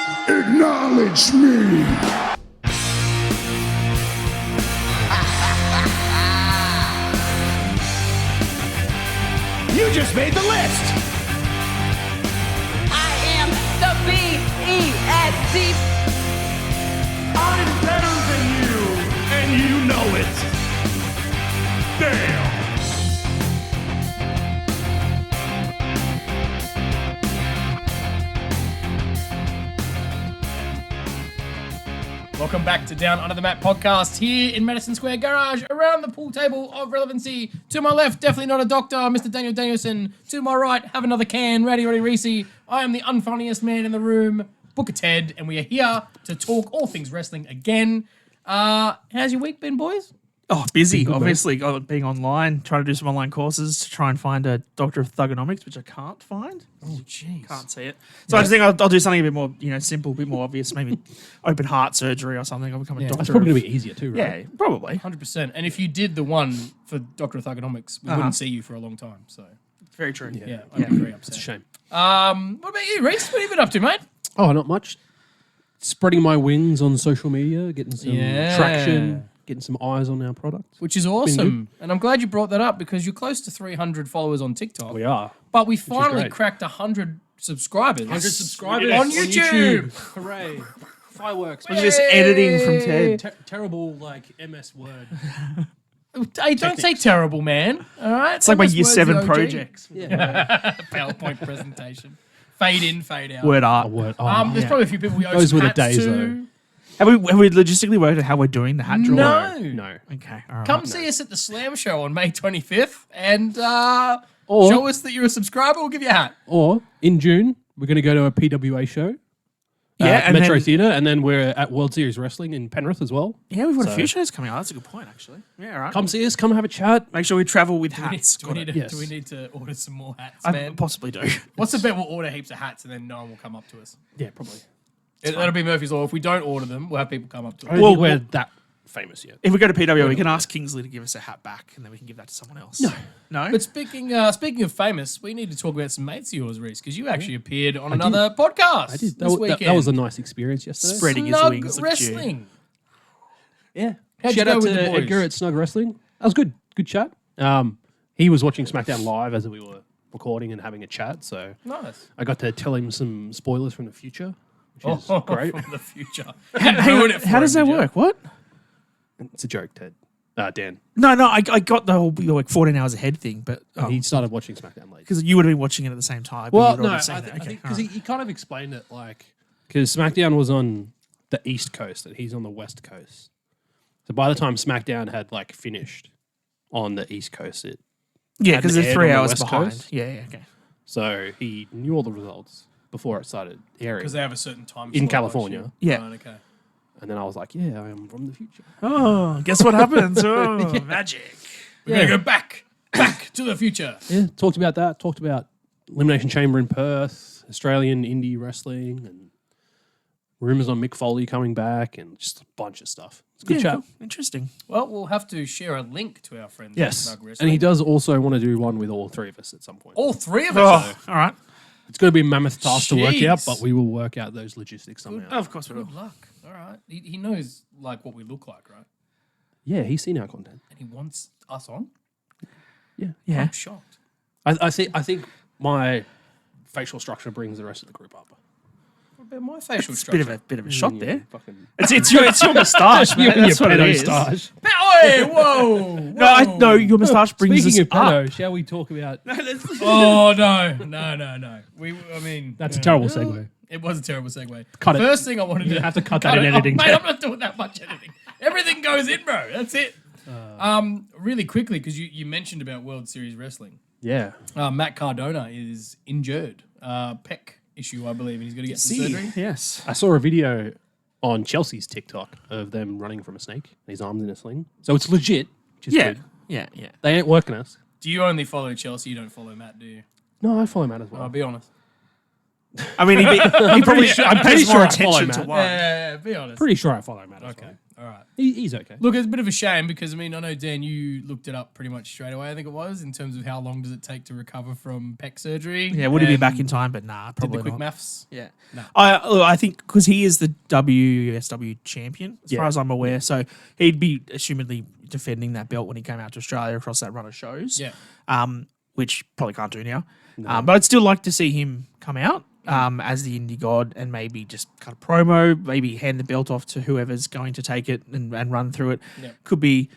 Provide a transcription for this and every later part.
Acknowledge me. You just made the list. I am the WEST. I'm better than you, and you know it. Damn. Welcome back to Down Under the Mat podcast here in Madison Square Garage, around the pool table of relevancy. To my left, definitely not a doctor, Mr. Daniel Danielson. To my right, have another can, Rowdy Reece. I am the unfunniest man in the room, Booker Ted, and we are here to talk all things wrestling again. How's your week been, boys? Oh, busy, obviously. Being online, trying to do some online courses to try and find a Doctor of Thugonomics, which I can't find. Oh, jeez. Can't see it. So I just think I'll do something a bit more, simple, a bit more obvious, maybe open heart surgery or something. I'll become a doctor. That's probably going to be easier too, right? Yeah, probably. 100%. And if you did the one for Doctor of Thugonomics, we wouldn't see you for a long time. So Very true. yeah, I'd be very upset. It's a shame. What about you, Reece? What have you been up to, mate? Oh, not much. Spreading my wings on social media, getting some traction, getting some eyes on our products. Which is awesome. And I'm glad you brought that up because you're close to 300 followers on TikTok. We are. But we finally great. cracked 100 subscribers. 100 subscribers on YouTube. Hooray. Fireworks. Look at this editing from Ted. Terrible, MS Word. Hey, don't say terrible, man. All right? It's like my year 7 projects. PowerPoint presentation. Fade in, fade out. Word art. Word. There's probably a few people we owe Those some were the hats days, to. Have we logistically worked out how we're doing the hat draw? No. Okay, all right. Come see us at the Slam Show on May 25th and Or- show us that you're a subscriber. We'll give you a hat. Or in June, we're going to go to a PWA show. Yeah, and Metro then- Theatre, and then we're at World Series Wrestling in Penrith as well. Yeah, we've got a few shows coming out. That's a good point, actually. Yeah, all right. Come see us, come have a chat. Make sure we travel with Do hats. we need to, Yes. do we need to order some more hats, I man? possibly do. What's the bet? We'll order heaps of hats and then no one will come up to us. Yeah, probably. That'll be Murphy's Law. If we don't order them, we'll have people come up to I us. don't Well, think we're that famous yet. If we go to PWA, we can ask Kingsley to give us a hat back, and then we can give that to someone else. No? But speaking of famous, we need to talk about some mates of yours, Reece, because you actually appeared on another podcast I did. this weekend. That was a nice experience yesterday. Spreading his Snug wings of Wrestling. Yeah. How'd you Shout go out with to the boys? Edgar at Snug Wrestling. That was good. Good chat. He was watching SmackDown live as we were recording and having a chat, so Nice. I got to tell him some spoilers from the future, which is great. From the future. How does that work? What? It's a joke, Ted. Dan. No, I got the whole 14 hours ahead thing, but He started watching SmackDown late. because you would have been watching it at the same time. but Well, you'd no, already I seen it. think Okay, because all right. he kind of explained it because SmackDown was on the East Coast and he's on the West Coast. So by the time SmackDown had finished on the East Coast, Yeah, because hadn't they're aired 3 on the hours West behind. Coast. Yeah, okay. so he knew all the results before it started airing. Because they have a certain time In slot, California. I assume. Yeah. Right, okay. And then I was like, yeah, I am from the future. Oh, guess what happens? Oh, magic. We're going to go back to the future. Yeah, talked about that. Talked about Elimination Chamber in Perth, Australian indie wrestling, and rumors on Mick Foley coming back, and just a bunch of stuff. It's a good chat. Cool. Interesting. Well, we'll have to share a link to our friends. at Yes. Snug And Wrestling. he does also want to do one with all three of us at some point. All three of us. Oh, all right. It's going to be a mammoth task to work out, Jeez. but we will work out those logistics somehow. Of course we will. Good luck. All right. He knows what we look like, right? Yeah, he's seen our content. And he wants us on. Yeah. Yeah. I'm shocked. I think my facial structure brings the rest of the group up. What about my facial It's a structure? bit of a shot there. Fucking It's your moustache, man. That's what it is. moustache. Hey, whoa! No, your moustache brings Speaking us of pedo, up. shall we talk about... Oh, no. That's a terrible segue. It was a terrible segue. Cut it. First thing I wanted to have to cut that in it. editing, Oh, mate, Ted. I'm not doing that much editing. Everything goes in, bro. That's it. Really quickly, because you mentioned about World Series Wrestling. Yeah. Matt Cardona is injured. Pec issue, I believe, and he's going to get some surgery. Yes. I saw a video on Chelsea's TikTok of them running from a snake and his arm's in a sling. So it's legit, which is Yeah. good. Yeah. They ain't working us. Do you only follow Chelsea? You don't follow Matt, do you? No, I follow Matt as well. I'll be honest. I mean, he probably I'm pretty pays sure more I follow attention to Matt. one. Yeah, be honest. Pretty sure I follow Matt as Okay. well. All right. He's okay. Look, it's a bit of a shame because, I mean, I know, Dan, you looked it up pretty much straight away, I think it was, in terms of how long does it take to recover from pec surgery. Yeah, would he be And back in time? But nah, Did probably the quick not. maths. Yeah. No. I think because he is the WSW champion, as far as I'm aware. So he'd be assumedly defending that belt when he came out to Australia across that run of shows. Yeah. Which probably can't do now. But I'd still like to see him come out as the indie god and maybe just cut a promo, maybe hand the belt off to whoever's going to take it and run through it. Yeah. Could be,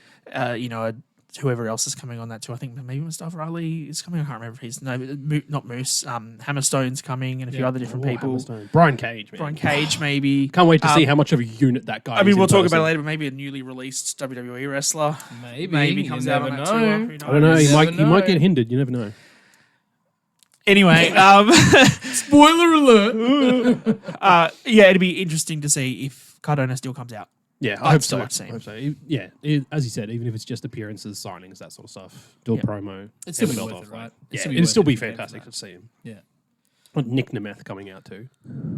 whoever else is coming on that too. I think maybe Mustafa Ali is coming. I can't remember if he's not Moose. Hammerstone's coming and a few other different people. Hammerstone. Brian Cage, man. Brian Cage maybe. Can't wait to see how much of a unit that guy is. I mean, in we'll talk person. about it later, but maybe a newly released WWE wrestler Maybe. comes You out on never that know. tour. Who I don't know. knows? He never might know. get hindered. You never know. Anyway, Spoiler alert. it'd be interesting to see if Cardona still comes out. Yeah, I hope still so. like to see him. I hope so. Yeah, as you said, even if it's just appearances, signings, that sort of stuff, do a promo. It'd still hand be the worth belt it, off, right? like- It'd Yeah, still be it'd worth still it be if you paid for fantastic that. to see him. Yeah. With Nick Nemeth coming out too.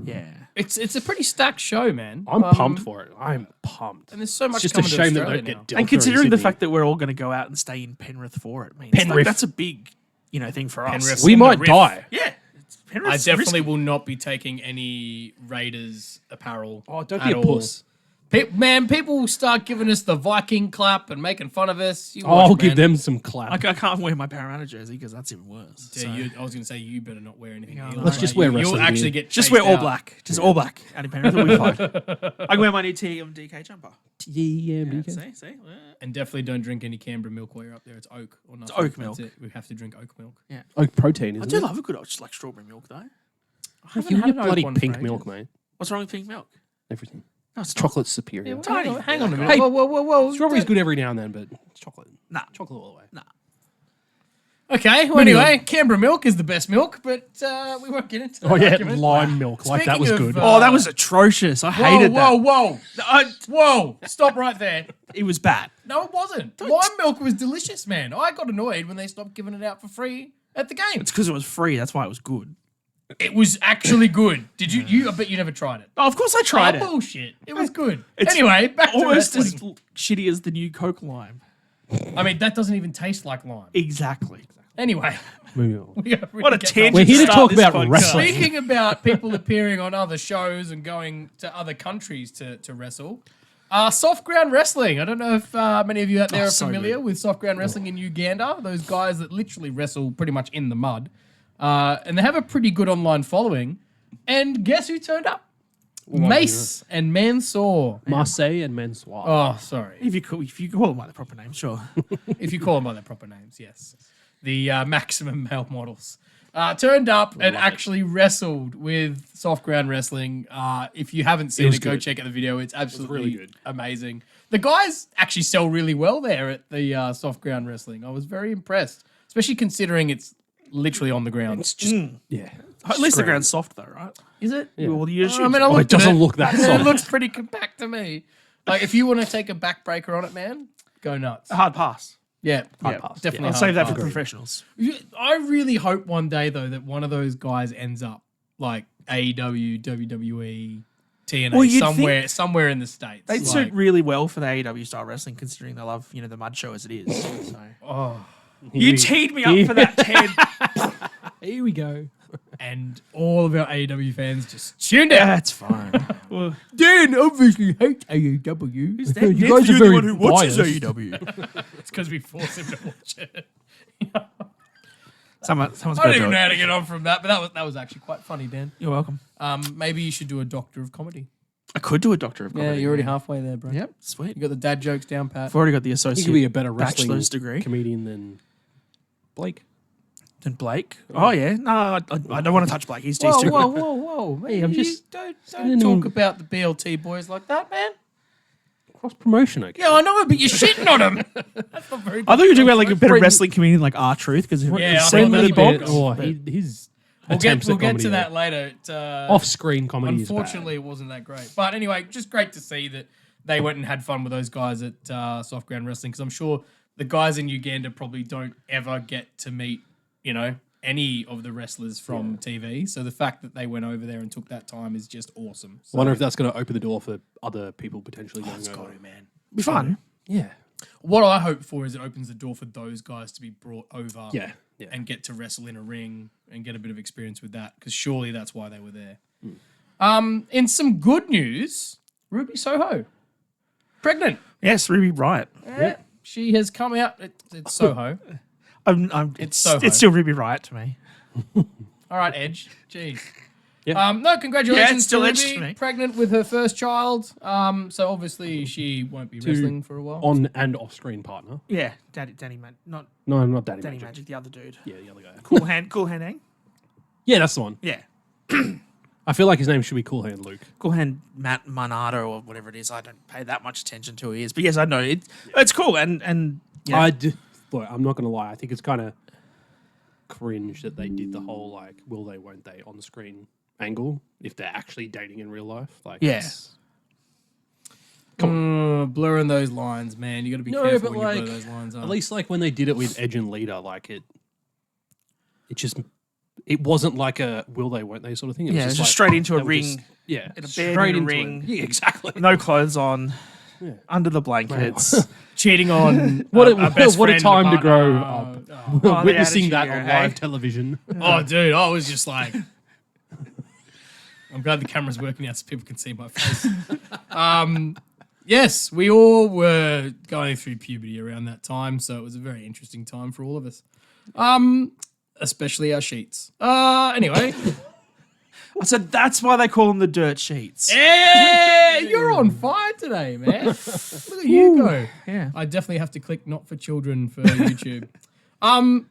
Yeah. It's a pretty stacked show, man. I'm pumped for it. I'm pumped. And there's so much It's just a coming to shame that Australia they now. don't get And considering the fact that we're all going to go out and stay in Penrith for it, Penrith. that's a big, thing for us. Penrith. we in the might riff. die. Yeah. I Penrith's definitely risky. will not be taking any Raiders apparel. Oh, don't at be a all. puss. Man, people will start giving us the Viking clap and making fun of us. You I'll watch, give man. them some clap. I can't wear my Paramount jersey because that's even worse. Yeah, So. I was going to say you better not wear anything. Yeah, either, let's mate. just wear You'll wrestling actually gear. get Just chased wear all out. black. Just all black. Out in Penrith, we'll be fine. I can wear my new TMDK jumper. Yeah, See? And definitely don't drink any Canberra milk while you're up there. It's oak or nothing. oak That's milk. it. We have to drink oak milk. Oak protein, I isn't do it? love a good old, just like strawberry milk though. You had get an oak bloody one for pink ages. milk, mate. What's wrong with pink milk? Everything. No, it's Chocolate's superior. Hang on a minute. Hey, whoa. Strawberry's good every now and then, but it's chocolate. Nah. Chocolate all the way. Nah. Okay, well, anyway, Canberra milk is the best milk, but we won't get into that Oh, yeah, argument. lime milk. Like, that Speaking was of, good. Oh, that was atrocious. I hated that. Whoa. Stop right there. It was bad. No, it wasn't. Lime milk was delicious, man. I got annoyed when they stopped giving it out for free at the game. It's because it was free. That's why it was good. It was actually good. Did you? I bet you never tried it. Oh, of course I tried it. Bullshit. It was good. It's Anyway, back to Almost wrestling. as shitty as the new Coke lime. I mean, that doesn't even taste like lime. Exactly. Anyway, Moving on. we gotta really What a get tangent. We're here to start talk this about podcast. wrestling. Speaking about people appearing on other shows and going to other countries to wrestle, soft ground wrestling. I don't know if many of you out there are so familiar good. with soft ground wrestling in Uganda. Those guys that literally wrestle pretty much in the mud. And they have a pretty good online following. And guess who turned up? Mace and Mansoor. Marseille and Mansoir. Oh, sorry. If you call them by the proper name, sure. If you call them by their proper names, yes. The maximum male models. Turned up and actually wrestled with soft ground wrestling. If you haven't seen was it, go good. check out the video. It's absolutely really good. amazing. The guys actually sell really well there at the soft ground wrestling. I was very impressed, especially considering it's literally on the ground. It's just, yeah. At least the ground's soft though, right? Is it? Well, you I mean, I Oh, it looked at doesn't look that It soft. looks pretty compact to me. Like, if you want to take a backbreaker on it, man, go nuts. a hard pass. Yeah, pass. definitely. I'll hard save that pass. for professionals. I really hope one day though that one of those guys ends up like AEW, WWE, TNA, Well, you'd somewhere in the States. They'd Like, suit really well for the AEW style wrestling, considering they love the mud show as it is. So. You teed me up for that, Ted. Here we go. and all of our AEW fans just tuned out. That's fine. Well, Dan obviously hates AEW. you guys are very biased. AEW. It's because we force him to watch it. Someone's I got don't to even do know it. how to get on from that, but that was actually quite funny, Dan. You're welcome. Maybe you should do a Doctor of Comedy. I could do a Doctor of Comedy. Yeah, you're already halfway there, bro. Yep, sweet. You got the dad jokes down pat. I've already got the He associate could be a better wrestling bachelor's degree. comedian than Blake. Than Blake. Oh yeah, no, I don't want to touch Blake. He's too Whoa, stupid. whoa! Hey, I'm just- don't don't talk know. about the BLT boys like that, man. Cross promotion, okay. Yeah, I know, but you're shitting on him. That's not very. I thought you were talking about like a better Friend- wrestling comedian like R-Truth because Yeah, I same thought with the that's box. what- His We'll attempts get at comedy to are- that later. Off-screen comedy Unfortunately, it wasn't that great. But anyway, just great to see that they went and had fun with those guys at Soft Ground Wrestling because I'm sure the guys in Uganda probably don't ever get to meet, any of the wrestlers from TV. So the fact that they went over there and took that time is just awesome. So, I wonder if that's going to open the door for other people potentially going over. man. Be fun. Yeah. What I hope for is it opens the door for those guys to be brought over Yeah. and get to wrestle in a ring and get a bit of experience with that, because surely that's why they were there. In some good news, Ruby Soho, pregnant. Yes, Ruby Riot. Yeah. She has come out. It's Soho. It's Soho. It's still Ruby Riot to me. All right, Edge. Jeez. Yeah. No, congratulations Yeah, it's still to Edge Ruby, to me. pregnant with her first child. So obviously she won't be wrestling for a while. On and off screen partner. Yeah, Danny Magic, not No, not Danny Danny Magic. Magic, the other dude. Yeah, the other guy. Cool Hand Ang. Yeah, that's the one. Yeah, I feel like his name should be Cool Hand Luke. Cool Hand Matt Monardo or whatever it is. I don't pay that much attention to who he is, but yes, I know it. It's cool and yeah. Look, I'm not going to lie. I think it's kind of cringe that they did the whole like will they, won't they on the screen angle if they're actually dating in real life. Like, Yeah. it's- Blurring those lines, man. You got to be No, careful but when you like, blur those lines up. at least like when they did it with Edge and Lita, like it wasn't like a will they, won't they sort of thing. It Yeah, was it's just just like, straight into a they were ring. just- yeah, In a bed, straight in a into ring. it. Yeah, exactly. No clothes on, Yeah. under the blankets. Cheating on What a best what a friend, time to partner. grow up. Oh, Witnessing the that attitude on era, live eh? television. Oh, dude, I was just like, I'm glad the camera's working out so people can see my face. Yes, we all were going through puberty around that time, so it was a very interesting time for all of us. Especially our sheets. Anyway. I said that's why they call them the dirt sheets. Hey, you're on fire today, man. Look at you go. Yeah. I definitely have to click not for children for YouTube. Damn.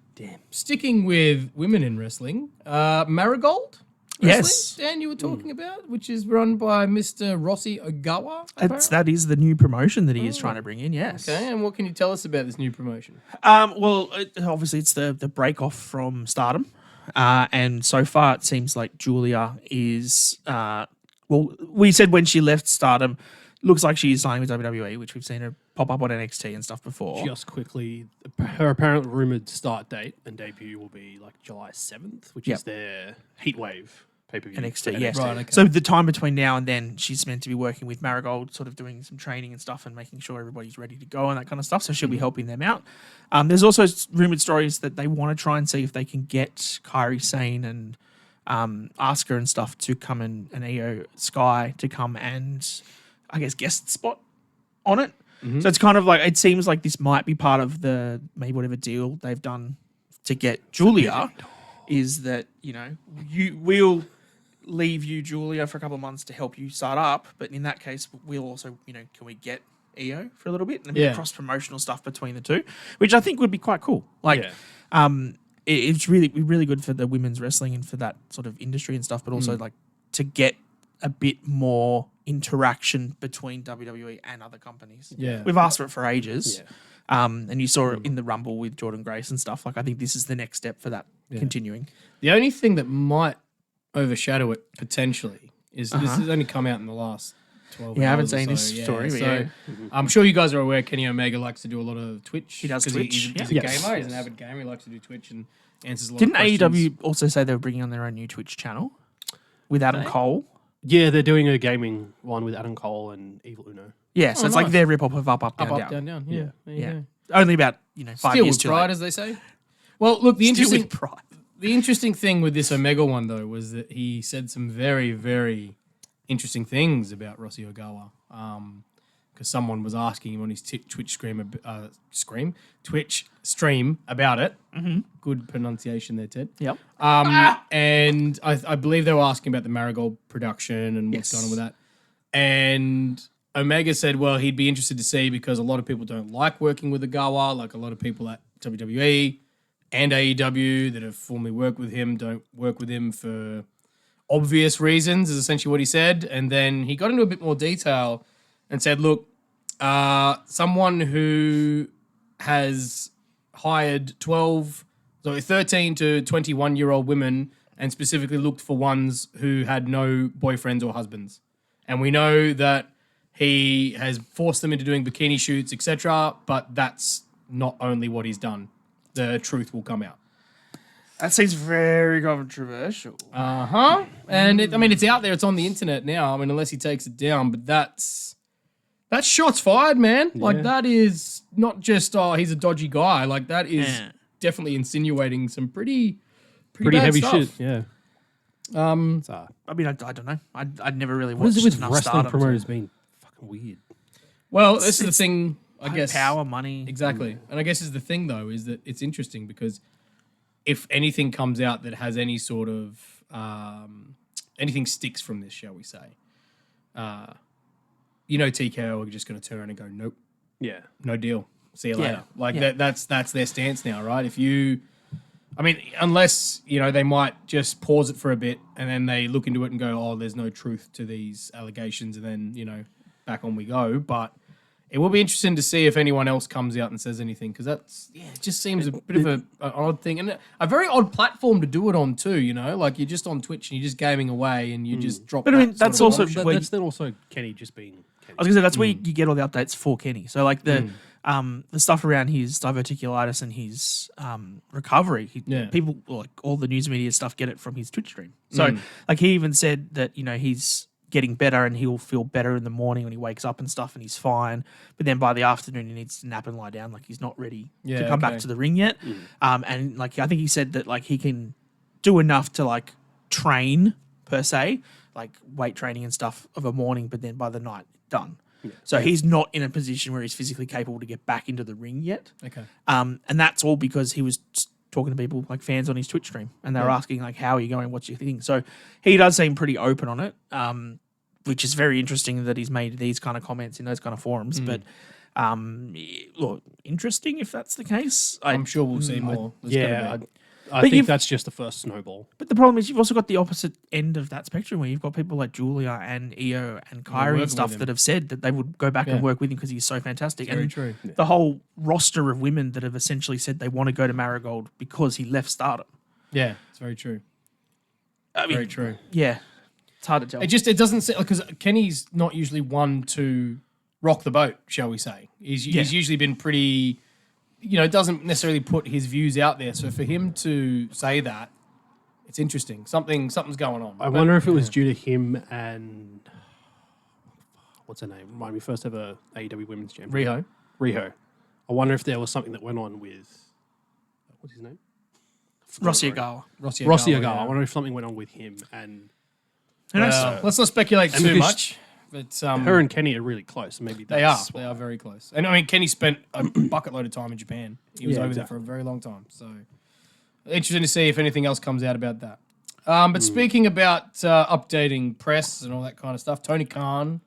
Sticking with women in wrestling, Marigold Wrestling, Yes. Dan, you were talking about, which is run by Mr. Rossi Ogawa. That is the new promotion that he is trying to bring in. Yes. Okay, and what can you tell us about this new promotion? Obviously it's the break off from Stardom, and so far it seems like Julia is. We said when she left Stardom, looks like she's signing with WWE, which we've seen her pop up on NXT and stuff before. Just quickly, her apparent rumored start date and debut will be like July 7th, which Yep. is their Heatwave pay-per-view. NXT, for yes. Right, okay. So the time between now and then, she's meant to be working with Marigold, sort of doing some training and stuff and making sure everybody's ready to go and that kind of stuff. So she'll be helping them out. There's also rumored stories that they want to try and see if they can get Kairi Sane and Asuka and stuff to come and Io Sky to come and, I guess, guest spot on it. So it's kind of like, it seems like this might be part of the maybe whatever deal they've done to get Julia, is that, we'll leave you, Julia, for a couple of months to help you start up. But in that case, we'll also, can we get Io for a little bit and a bit of cross-promotional stuff between the two, which I think would be quite cool. Like, it's really good for the women's wrestling and for that sort of industry and stuff, but also like to get a bit more interaction between WWE and other companies. Yeah. We've asked for it for ages. And you saw it in the Rumble with Jordan Grace and stuff. Like, I think this is the next step for that continuing. The only thing that might overshadow it potentially is this has only come out in the last 12 hours. I haven't or seen so. this story, but So I'm sure you guys are aware Kenny Omega likes to do a lot of Twitch. He does 'cause Twitch, He's a Yes. gamer. He's an avid gamer. He likes to do Twitch and answers a lot Didn't of questions. AEW also say they were bringing on their own new Twitch channel with Adam Cole? Yeah, they're doing a gaming one with Adam Cole and Evil Uno. Yeah, so it's like nice. their rip-off of Up, Down, Up, Down. down, down. Yeah. There you go. Only about, 5 Still years with too pride, late. as they say. Well, look, Still with pride. the interesting thing with this Omega one, though, was that he said some very, very interesting things about Rossi Ogawa. Because someone was asking him on his Twitch stream about it. Good pronunciation there, Ted. Yep. And I believe they were asking about the Marigold production and what's going on with that. And Omega said, well, he'd be interested to see because a lot of people don't like working with Ogawa, like a lot of people at WWE and AEW that have formerly worked with him don't work with him for obvious reasons, is essentially what he said. And then he got into a bit more detail and said, look, someone who has hired 13 to 21-year-old women and specifically looked for ones who had no boyfriends or husbands. And we know that he has forced them into doing bikini shoots, etc. But that's not only what he's done. The truth will come out. That seems very controversial. And it's out there. It's on the internet now. I mean, unless he takes it down, but that's shots fired, man. Like that is not just he's a dodgy guy. Like that is definitely insinuating some pretty bad heavy stuff. shit. Yeah. I mean, I don't know. I'd never really What is watched it with enough wrestling Stardom. promoters being fucking weird? Well, this is the thing. I guess Power, money. exactly. And I guess is the thing though is that it's interesting because if anything comes out that has any sort of anything sticks from this, shall we say, TKO are just going to turn around and go, nope, Yeah. no deal, see you later. Like that's their stance now, right? Unless they might just pause it for a bit and then they look into it and go, oh, there's no truth to these allegations, and then back on we go. But it will be interesting to see if anyone else comes out and says anything, because it just seems a bit of an odd thing and a very odd platform to do it on too. Like you're just on Twitch and you're just gaming away and you just drop. But I mean, that's also That's then also Kenny just being. Kenny. I was gonna say that's where you get all the updates for Kenny. So like the stuff around his diverticulitis and his recovery, people like all the news media stuff get it from his Twitch stream. So like he even said that he's getting better and he'll feel better in the morning when he wakes up and stuff and he's fine. But then by the afternoon he needs to nap and lie down. Like he's not ready to come back to the ring yet. And like I think he said that like he can do enough to like train per se, like weight training and stuff of a morning, but then by the night done. Yeah. So he's not in a position where he's physically capable to get back into the ring yet. Okay. And that's all because he was talking to people like fans on his Twitch stream and they were asking like, how are you going? What's your thing? So he does seem pretty open on it, which is very interesting that he's made these kind of comments in those kind of forums. But look, interesting if that's the case. I'm sure we'll see more. I think that's just the first snowball. But the problem is you've also got the opposite end of that spectrum where you've got people like Julia and Io and Kyrie and stuff that have said that they would go back and work with him because he's so fantastic. Very true. The whole roster of women that have essentially said they want to go to Marigold because he left Stardom. Yeah, it's very true. Very true. Yeah, it's hard to tell. It doesn't seem because Kenny's not usually one to rock the boat, shall we say? He's usually been pretty. Doesn't necessarily put his views out there. So for him to say that, it's interesting. Something's going on. I wonder if it was due to him and what's her name? Remind me, first ever AEW Women's Champion. Riho. I wonder if there was something that went on with what's his name? Rossi Agawa. Rossi Agawa. I wonder if something went on with him and. Let's not speculate too much. But her and Kenny are really close. Maybe they are very close. And I mean, Kenny spent a bucket load of time in Japan. He was over there for a very long time. So interesting to see if anything else comes out about that. But speaking about updating press and all that kind of stuff, Tony Khan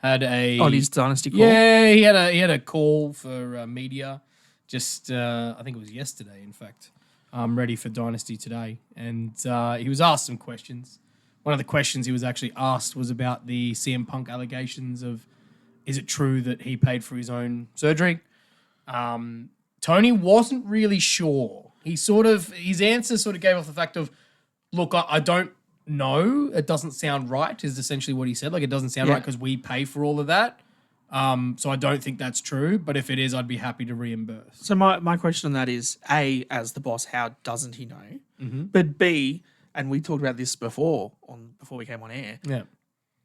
had on his Dynasty call. Yeah, he had a call for media. Just I think it was yesterday. In fact, ready for Dynasty today, and he was asked some questions. One of the questions he was actually asked was about the CM Punk allegations of, is it true that he paid for his own surgery? Tony wasn't really sure. His answer sort of gave off the fact of, look, I don't know. It doesn't sound right is essentially what he said. Like it doesn't sound right because we pay for all of that. So I don't think that's true. But if it is, I'd be happy to reimburse. So my question on that is, A, as the boss, how doesn't he know? But B, and we talked about this before we came on air. Yeah.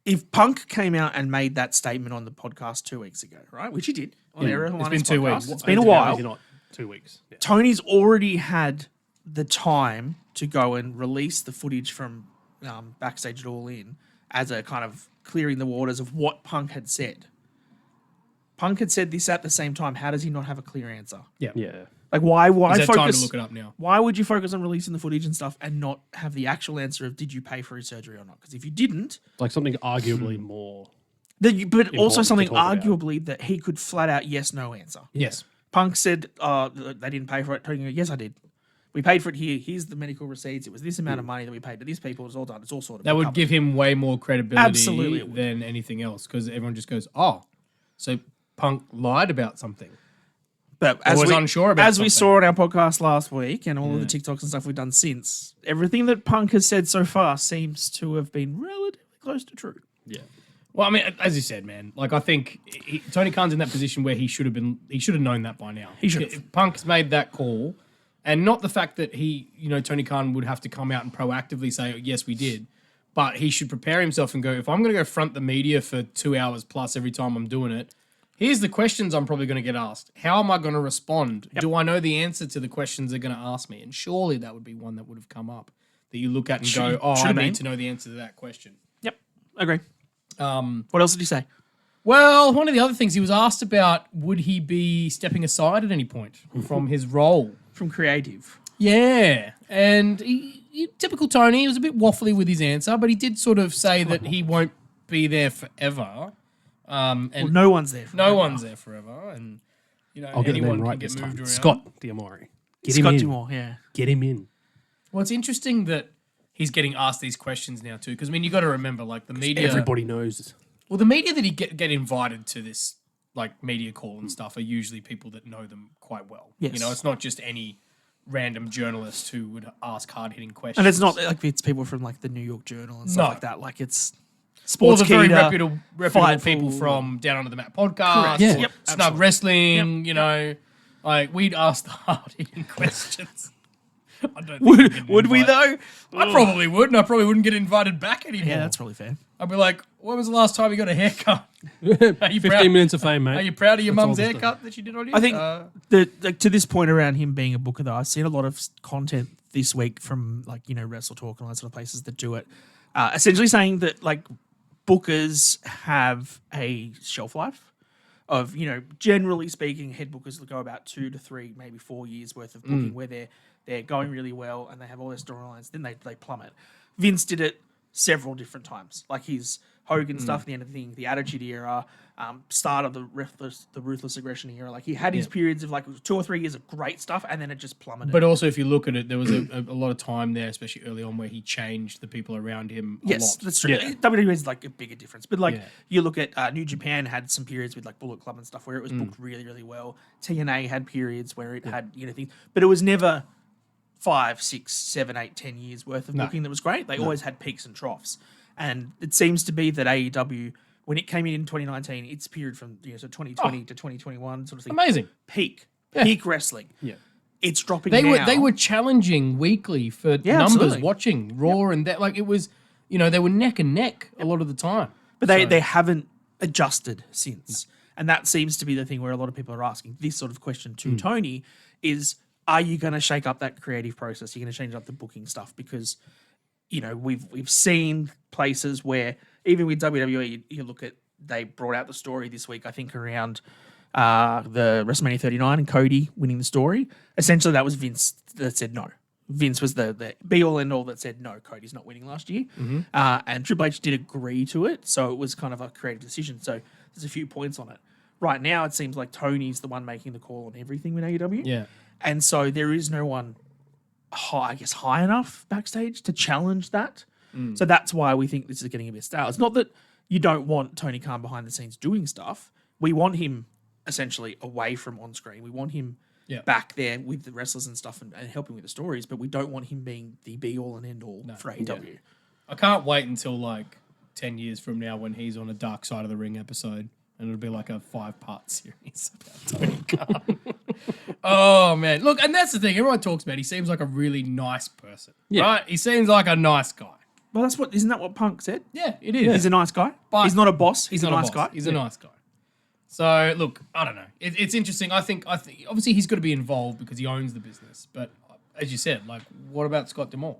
If Punk came out and made that statement on the podcast 2 weeks ago, right? Which he did on air. It's been 2 weeks. It's been a while. Not 2 weeks. Yeah. Tony's already had the time to go and release the footage from backstage at All In as a kind of clearing the waters of what Punk had said. Punk had said this at the same time. How does he not have a clear answer? Yeah. Like why Is there focus? time to look it up now? Why would you focus on releasing the footage and stuff and not have the actual answer of did you pay for his surgery or not? Because if you didn't, Like something arguably more. but also to something talk about. arguably that he could flat out yes no answer. Yes. Punk said they didn't pay for it. Tony, yes I did. We paid for it here. Here's the medical receipts. It was this amount of money that we paid to these people. It's all done. It's all sorted. That would give him way more credibility Absolutely it would. than anything else because everyone just goes, oh, so Punk lied about something. But unsure about as we something. saw on our podcast last week and all of the TikToks and stuff we've done since, everything that Punk has said so far seems to have been relatively close to true. Yeah. Well, I mean, as you said, man, like I think Tony Khan's in that position where he should have known that by now. He should have. If Punk's made that call, And not the fact that Tony Khan would have to come out and proactively say, yes, we did. But he should prepare himself and go, if I'm going to go front the media for 2 hours plus every time I'm doing it, here's the questions I'm probably going to get asked. How am I going to respond? Yep. Do I know the answer to the questions they're going to ask me? And surely that would be one that would have come up that you look at and go, I need to know the answer to that question. Yep, agree. What else did he say? Well, one of the other things he was asked about, would he be stepping aside at any point from his role? From creative. Yeah. And typical Tony, he was a bit waffly with his answer, but he did sort of say that he won't be there forever. And no one's there forever. No one's there forever. And, I'll get anyone the name right can this get moved time. around. Scott D'Amore. Scott D'Amore, yeah. Get him in. Well, it's interesting that he's getting asked these questions now too, because, you got to remember, like, the media... Everybody knows. Well, the media that he get invited to this, like, media call and stuff are usually people that know them quite well. Yes. It's not just any random journalist who would ask hard-hitting questions. And it's not like it's people from, like, the New York Journal and stuff like that. Like, it's... Sports or the very reputable people from Down Under the Mat podcast, Yeah. Yep. Snug Wrestling, like we'd ask the hard-hitting questions. I don't think would we though? I probably would, and I probably wouldn't get invited back anymore. Yeah, that's probably fair. I'd be like, when was the last time you got a haircut? 15 minutes of fame, mate. Are you proud of your mum's haircut that she did on you? I think to this point around him being a booker, though, I've seen a lot of content this week from Wrestle Talk and all that sort of places that do it, essentially saying that like bookers have a shelf life of, generally speaking, head bookers go about 2 to 3, maybe 4 years worth of booking where they're going really well and they have all their storylines, then they plummet. Vince did it several different times, like his Hogan stuff, the end of the thing, the Attitude Era, start of the Ruthless Aggression Era. Like he had his periods of like 2 or 3 years of great stuff, and then it just plummeted. But also, if you look at it, there was a lot of time there, especially early on, where he changed the people around him a lot. Yes, that's true. Yeah. WWE is like a bigger difference. But like you look at New Japan had some periods with like Bullet Club and stuff where it was booked really, really well. TNA had periods where it had things, but it was never 5, 6, 7, 8, 10 years worth of booking that was great. They always had peaks and troughs. And it seems to be that AEW, when it came in 2019, its period from 2020 to 2021 sort of thing. Amazing. Peak wrestling. Yeah. It's dropping They were challenging weekly for numbers absolutely. watching Raw and that. Like it was, they were neck and neck a lot of the time. But they haven't adjusted since. And that seems to be the thing where a lot of people are asking this sort of question to Tony is, are you going to shake up that creative process? Are you going to change up the booking stuff? Because, we've seen places where even with WWE, you look at, they brought out the story this week, I think around the WrestleMania 39 and Cody winning the story. Essentially, that was Vince that said no. Vince was the be-all, end-all that said, no, Cody's not winning last year. And Triple H did agree to it, so it was kind of a creative decision. So there's a few points on it. Right now, it seems like Tony's the one making the call on everything with AEW. Yeah. And so there is no one high enough backstage to challenge that. So that's why we think this is getting a bit stale. It's not that you don't want Tony Khan behind the scenes doing stuff. We want him essentially away from on screen. We want him back there with the wrestlers and stuff and helping with the stories, but we don't want him being the be-all and end-all for AEW. I can't wait until like 10 years from now when he's on a Dark Side of the Ring episode and it'll be like a 5-part series about Tony Khan. Oh, man. Look, and that's the thing. Everyone talks about he seems like a really nice person, right? He seems like a nice guy. Well, isn't that what Punk said? Yeah, it is. He's a nice guy. But he's not a boss. He's a not nice guy. He's a nice guy. So, look, I don't know. It's interesting. I think obviously he's got to be involved because he owns the business. But as you said, like, what about Scott D'Amore?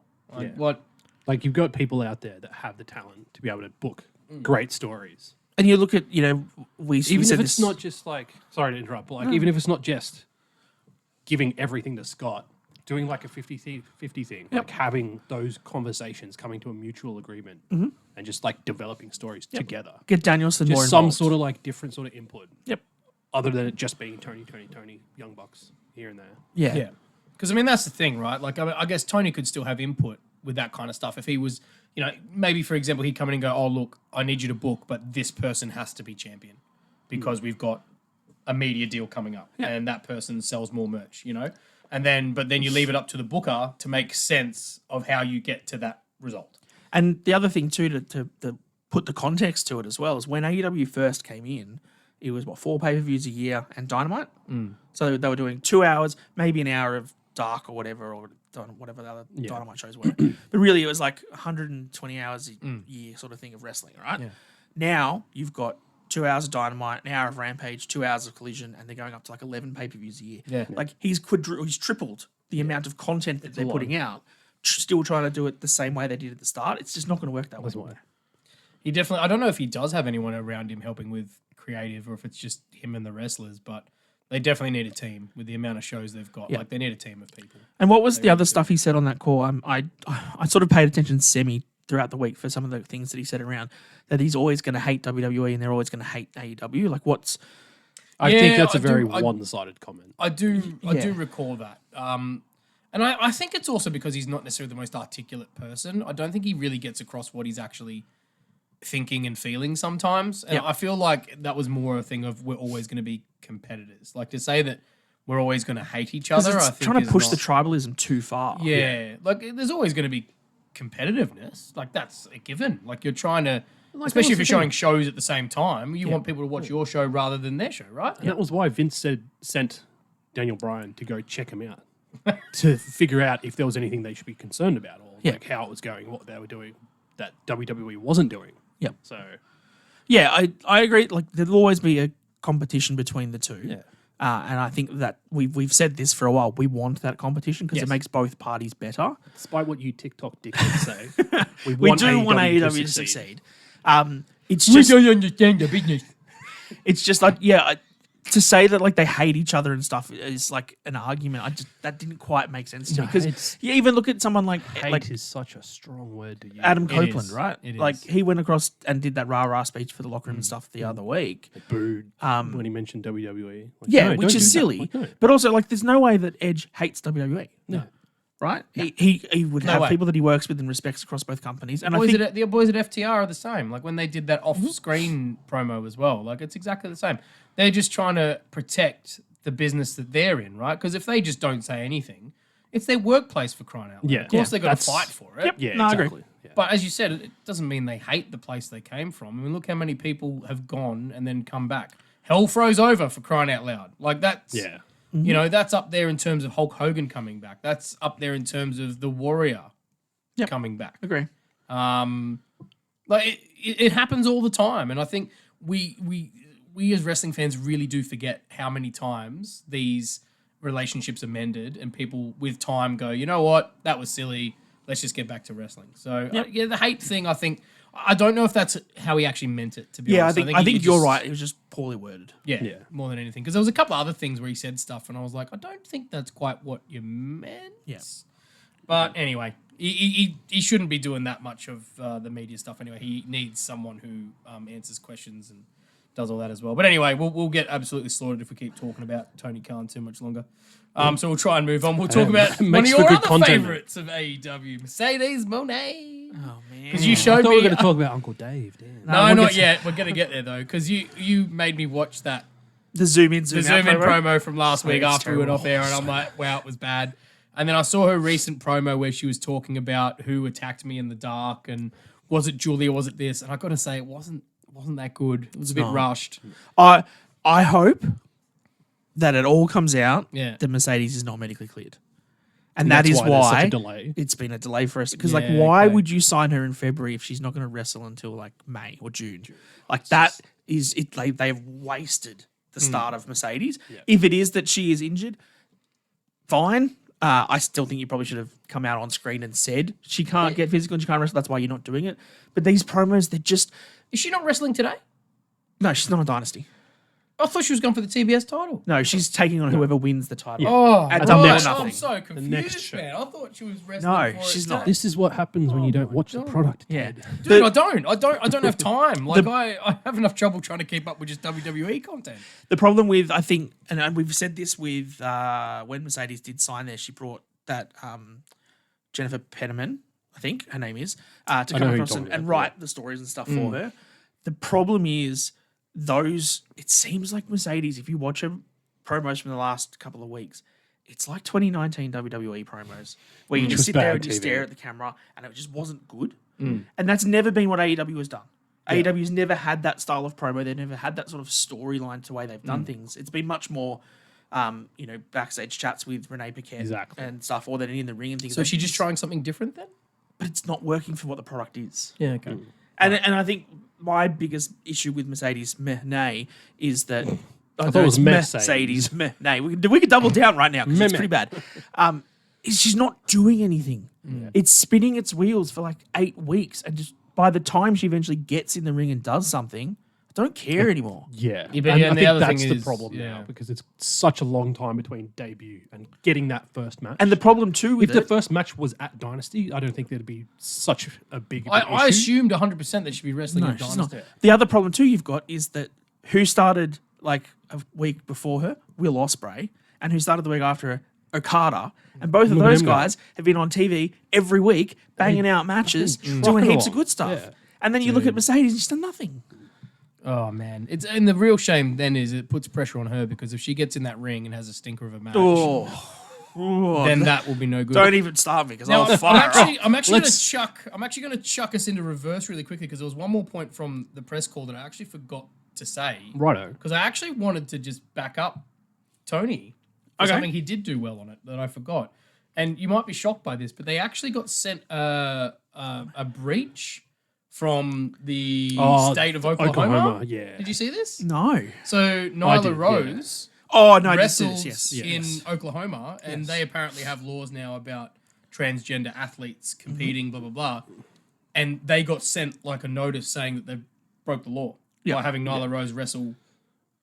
What? Like, you've got people out there that have the talent to be able to book great stories. And you look at, we Even said if it's this, not just like, sorry to interrupt, but like, even if it's not just giving everything to Scott, doing like a 50-50 thing, like having those conversations, coming to a mutual agreement, and just like developing stories together. get Danielson more Just involved. some sort of like different sort of input. Yep. Other than it just being Tony, Young Bucks here and there. Yeah. Yeah. Because, I mean, that's the thing, right? Like, I guess Tony could still have input with that kind of stuff. If he was, maybe, for example, he'd come in and go, oh, look, I need you to book, but this person has to be champion because we've got a media deal coming up and that person sells more merch, but then you leave it up to the booker to make sense of how you get to that result. And the other thing too, to put the context to it as well, is when AEW first came in, it was 4 pay-per-views a year and Dynamite. So they were doing 2 hours, maybe an hour of Dark or whatever, or whatever the other Dynamite shows were. But really, it was like 120 hours a year sort of thing of wrestling, right? Yeah. Now you've got 2 hours of Dynamite, an hour of Rampage, 2 hours of Collision, and they're going up to like 11 pay-per-views a year. Yeah. Like he's tripled the amount of content that they're putting out, still trying to do it the same way they did at the start. It's just not going to work that way. He definitely. I don't know if he does have anyone around him helping with creative, or if it's just him and the wrestlers. But they definitely need a team with the amount of shows they've got. Yeah. Like they need a team of people. And what was the other stuff he said on that call? I sort of paid attention semi throughout the week for some of the things that he said around that he's always going to hate WWE and they're always going to hate AEW. Like what's... I think that's a very one-sided comment. I do recall that. And I think it's also because he's not necessarily the most articulate person. I don't think he really gets across what he's actually thinking and feeling sometimes. And I feel like that was more a thing of we're always going to be competitors. Like to say that we're always going to hate each other, I think trying to push the tribalism too far. Yeah. Like there's always going to be competitiveness. Like that's a given. Like you're trying to... Especially if you're showing shows at the same time, you want people to watch your show rather than their show, right? And that was why Vince sent Daniel Bryan to go check him out to figure out if there was anything they should be concerned about or like how it was going, what they were doing that WWE wasn't doing. Yeah. So, yeah, I agree. Like there'll always be a competition between the two. yeah. And I think that we've said this for a while. We want that competition because it makes both parties better. Despite what you TikTok dickheads say, We do want AEW to succeed. It's We just don't understand the business. it's just like to say that like they hate each other and stuff is like an argument. That didn't quite make sense to me because you even look at someone like hate is such a strong word to use. Adam It Copeland, is. right? It Like is. he went across and did that rah-rah speech for the locker room and stuff the other week. Booed when he mentioned WWE. Like, no, Which don't is do that. silly. Like, no. But also like there's no way that Edge hates WWE. No. Right? He would have way. people that he works with and respects across both companies. And The boys at FTR are the same. Like when they did that off-screen promo as well. Like it's exactly the same. They're just trying to protect the business that they're in, right? Because if they just don't say anything, it's their workplace for crying out loud. Yeah. Of course Yeah. they've got to fight for it. Yep. Yeah, No, I agree. exactly. Yeah. But as you said, it doesn't mean they hate the place they came from. I mean, look how many people have gone and then come back. Hell froze over for crying out loud. Like that's... Yeah. You know, that's up there in terms of Hulk Hogan coming back. That's up there in terms of the Warrior coming back. agree. Like it happens all the time, and I think we as wrestling fans really do forget how many times these relationships are mended, and people with time go, you know what, that was silly. Let's just get back to wrestling. So the hate thing, I think. I don't know if that's how he actually meant it, to be honest. I think you're right. It was just poorly worded. Yeah, more than anything. Because there was a couple other things where he said stuff, and I was like, I don't think that's quite what you meant. Yes. But anyway, he shouldn't be doing that much of the media stuff anyway. He needs someone who answers questions and does all that as well. But anyway, we'll get absolutely slaughtered if we keep talking about Tony Khan too much longer. So we'll try and move on. We'll talk about one of makes for your good other content. favorites of AEW, Mercedes Moné. Oh man. Because you I showed thought we me... were going to talk about Uncle Dave. Damn. No, we'll not get- yet. We're going to get there, though. Because you made me watch that The zoom in, zoom the out zoom in promo. promo from last week it's after we went terrible. off air, and I'm like, wow, it was bad. And then I saw her recent promo where she was talking about who attacked me in the dark, and was it Julia, was it this? And I got to say, it wasn't that good. It was a bit rushed. I hope that it all comes out that Mercedes is not medically cleared. And that that's is why there's such why a delay. it's been a delay for us. Because, Yeah, why okay. would you sign her in February if she's not going to wrestle until, May or June? That is it. They've wasted the start of Mercedes. Yeah. If it is that she is injured, fine. I still think you probably should have come out on screen and said she can't get physical and she can't wrestle. That's why you're not doing it. But these promos, they're just... Is she not wrestling today? No, she's not a Dynasty. I thought she was going for the TBS title. No, she's taking on whoever wins the title. Oh, At the double or next nothing. I'm so confused, next show. man. I thought she was wrestling No, for she's it not. today. This is what happens when you don't watch the product. Yeah. Dude, I don't have time. Like I have enough trouble trying to keep up with just WWE content. The problem with, I think, and we've said this with when Mercedes did sign there, she brought that Jennifer Penniman, I think her name is, to know come who you're across talking and about, write the stories and stuff for her. The problem is it seems like Mercedes, if you watch her promos from the last couple of weeks, it's like 2019 WWE promos where you just Just sit there bad and you TV. stare at the camera and it just wasn't good. And that's never been what AEW has done. AEW's never had that style of promo. They've never had that sort of storyline to the way they've done things. It's been much more backstage chats with Renee Paquette Exactly. and stuff, or they're in the ring and things. So is she just trying something different then? but it's not working for what the product is. Yeah, okay. And I think my biggest issue with Mercedes Meh is that I thought it was Mercedes Meh. We could double down right now because it's pretty bad. She's not doing anything. It's spinning its wheels for like 8 weeks, and just by the time she eventually gets in the ring and does something, I don't care anymore. Yeah, Yeah, but- and and I the think other that's thing the is- problem yeah. now because it's such a long time between debut and getting that first match. And the problem too with if the first match was at Dynasty, I don't think there'd be such a big. I issue. assumed 100% that she'd be wrestling in she's not. Dynasty. The other problem too you've got is that who started like a week before her? Will Ospreay. And who started the week after her? Okada. And both of Look at those them guys have been on TV every week, banging out matches, doing Rocking heaps of along. good stuff. Yeah. And then you look at Mercedes and she's done nothing. Oh man, and the real shame then is it puts pressure on her because if she gets in that ring and has a stinker of a match, then that will be no good. Don't even start me because Now, I'll fire up. I'm actually going to chuck us into reverse really quickly because there was one more point from the press call that I actually forgot to say. Righto. Because I actually wanted to just back up Tony for something he did do well on it that I forgot. And you might be shocked by this, but they actually got sent a breach from the state of Oklahoma. Yeah. Did you see this? No. So did, Nyla yeah. Rose Oh, no, I did see wrestles this, yes. in Oklahoma, and they apparently have laws now about transgender athletes competing, blah, blah, blah. And they got sent like a notice saying that they broke the law by having Nyla Rose wrestle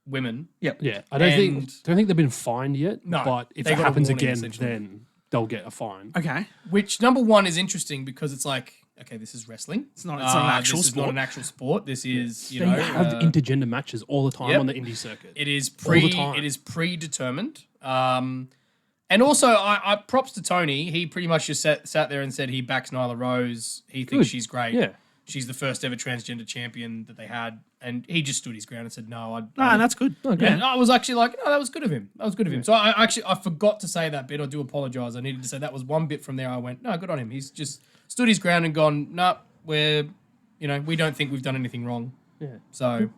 women. Yep. Yeah, I don't And- think they've been fined yet. No, but if they it got a happens warning, again, essentially. then they'll get a fine. Okay. Which, number one, is interesting because it's like, okay, this is wrestling. It's not an actual this sport. is not an actual sport. This is, you They know... have intergender matches all the time yep. on the indie circuit. It is All the time. It is predetermined. And also, I props to Tony. He pretty much just sat there and said he backs Nyla Rose. He thinks she's great. Yeah. She's the first ever transgender champion that they had, and he just stood his ground and said, "No, No, that's good. yeah." And I was actually like, "No, that was good of him. That was good of him." So I forgot to say that bit. I do apologize. I needed to say that was one bit from there. I went, "No, good on him. He's just stood his ground and gone, no, we don't think we've done anything wrong." Yeah. So,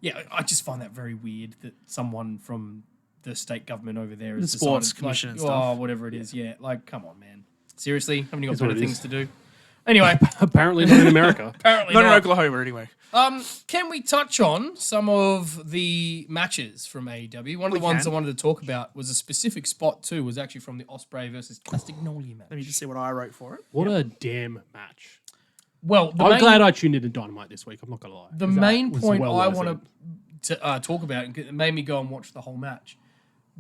yeah, I just find that very weird that someone from the state government over there has The sports decided, commission like, and stuff. oh, whatever it is. Yeah, like, come on, man. Seriously, haven't you got It's what better it things is. to do? Anyway, Apparently not in America. apparently Not in not. Oklahoma anyway. Can we touch on some of the matches from AEW? One of the ones can. I wanted to talk about was a specific spot too. Was actually from the Ospreay versus Castagnoli match. Let me just see what I wrote for it. What a damn match. Well, I'm glad I tuned into Dynamite this week. I'm not going to lie. the 'cause that main was point well I worth want to talk about, and it made me go and watch the whole match,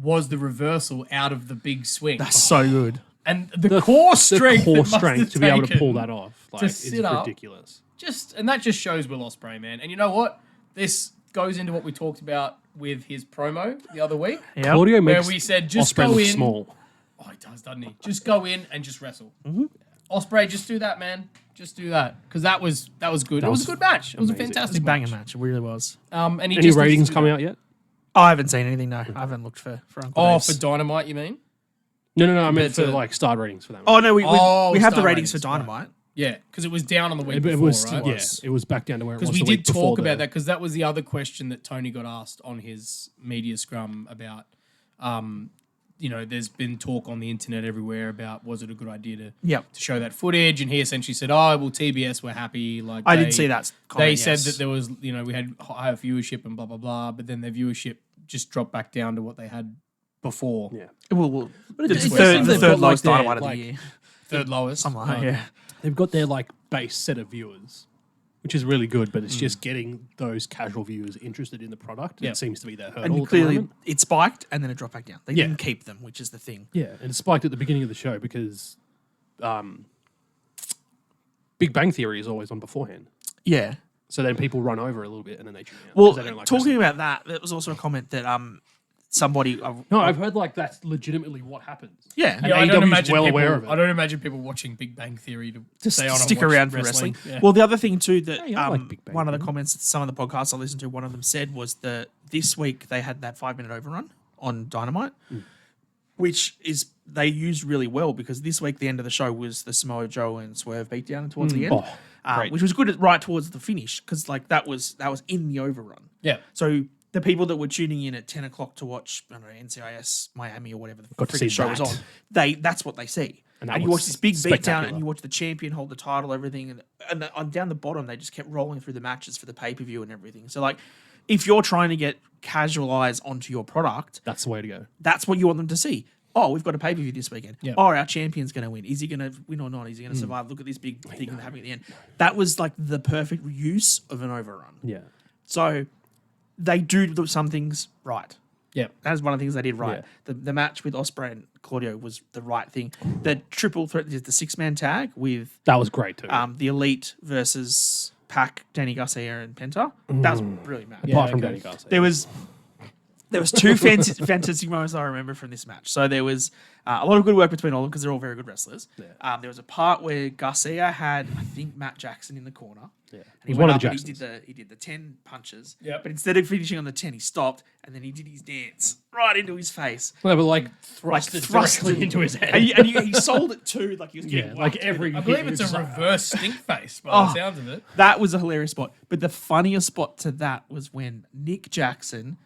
was the reversal out of the big swing. That's so good. And the core strength, the that core must strength have to be able to taken pull that off. Like, it's sit up. ridiculous. and that just shows Will Ospreay, man. And you know what? This goes into what we talked about with his promo the other week, Yeah. Claudio where makes we said just Ospreay go look in. small. Oh, he doesn't he? Just go in and just wrestle. Ospreay, just do that, man. Just do that because that was good. It was a good match. It was a amazing. It's fantastic a banger match. It really was. And he Any just ratings needs to do coming that. out yet? I haven't seen anything, no. I haven't looked for Uncle Oh, Dave's. for Dynamite, you mean? No. I meant Compared for to- like star ratings for that. Oh, no, we have the star ratings for ratings, right. Dynamite. Yeah, because it was down on the week it before, was right? it was back down to where it was. Because we the week did before talk about that because that was the other question that Tony got asked on his media scrum about, there's been talk on the internet everywhere about was it a good idea to Yep. show that footage, and he essentially said, "Oh, well, TBS were happy." Like I didn't see that comment, They said yes. that there was, we had higher viewership and blah blah blah, but then their viewership just dropped back down to what they had before. Yeah. Well, the it seems third they've got, lowest like, Dynamite of their, the year. Third lowest. Something like that, yeah. They've got their like base set of viewers, which is really good, but it's just getting those casual viewers interested in the product. Yeah. It seems to be their hurdle. And at the clearly, moment. it spiked and then it dropped back down. They Yeah. didn't keep them, which is the thing. Yeah, and it spiked at the beginning of the show because Big Bang Theory is always on beforehand. Yeah. So then people run over a little bit and then they tune out. Well, 'cause they don't like talking wrestling. about that, there was also a comment that somebody... No, I've heard like that's legitimately what happens. yeah. Yeah. I don't AEW is imagine well people, aware of it. I don't imagine people watching Big Bang Theory to Just stay on stick and watch around for wrestling. Yeah. Well, the other thing too that Hey, I like Big Bang one of the Theory. comments that some of the podcasts I listened to, one of them said was that this week they had that 5-minute overrun on Dynamite, which is they used really well because this week the end of the show was the Samoa Joe and Swerve beatdown towards the end, Oh, great. which was good right towards the finish because like that was in the overrun. Yeah. So the people that were tuning in at 10 o'clock to watch, I don't know, NCIS Miami or whatever the Got to see freaking show was that. on, that's what they see. And And, that you was watch this big beatdown, spectacular. and you watch the champion hold the title, everything, and on down the bottom they just kept rolling through the matches for the pay per view and everything. So like, if you're trying to get casual eyes onto your product, That's the way to go. that's what you want them to see. Oh, we've got a pay per view this weekend. Yep. Oh, our champion's going to win. Is he going to win or not? Is he going to survive? Look at this big thing happening at the end. That was like the perfect use of an overrun. Yeah. So they do some things right. Yeah. That's one of the things they did right. Yeah. The match with Ospreay and Claudio was the right thing. The triple threat, the 6-man tag with That was great too. the Elite versus Pac, Danny Garcia and Penta. That was a brilliant match. Apart from okay. Danny Garcia. There was two fantastic moments I remember from this match. So there was a lot of good work between all of them because they're all very good wrestlers. Yeah. There was a part where Garcia had, I think, Matt Jackson in the corner. Yeah. And It he was went one of up the and Jacksons. he did the 10 punches. Yep. But instead of finishing on the 10, he stopped and then he did his dance right into his face. No, but like Like thrust it thrust directly into his head. And he sold it too, like he was getting Yeah, like whacked. every. I believe it's a reverse stink face by the sounds of it. That was a hilarious spot. But the funniest spot to that was when Nick Jackson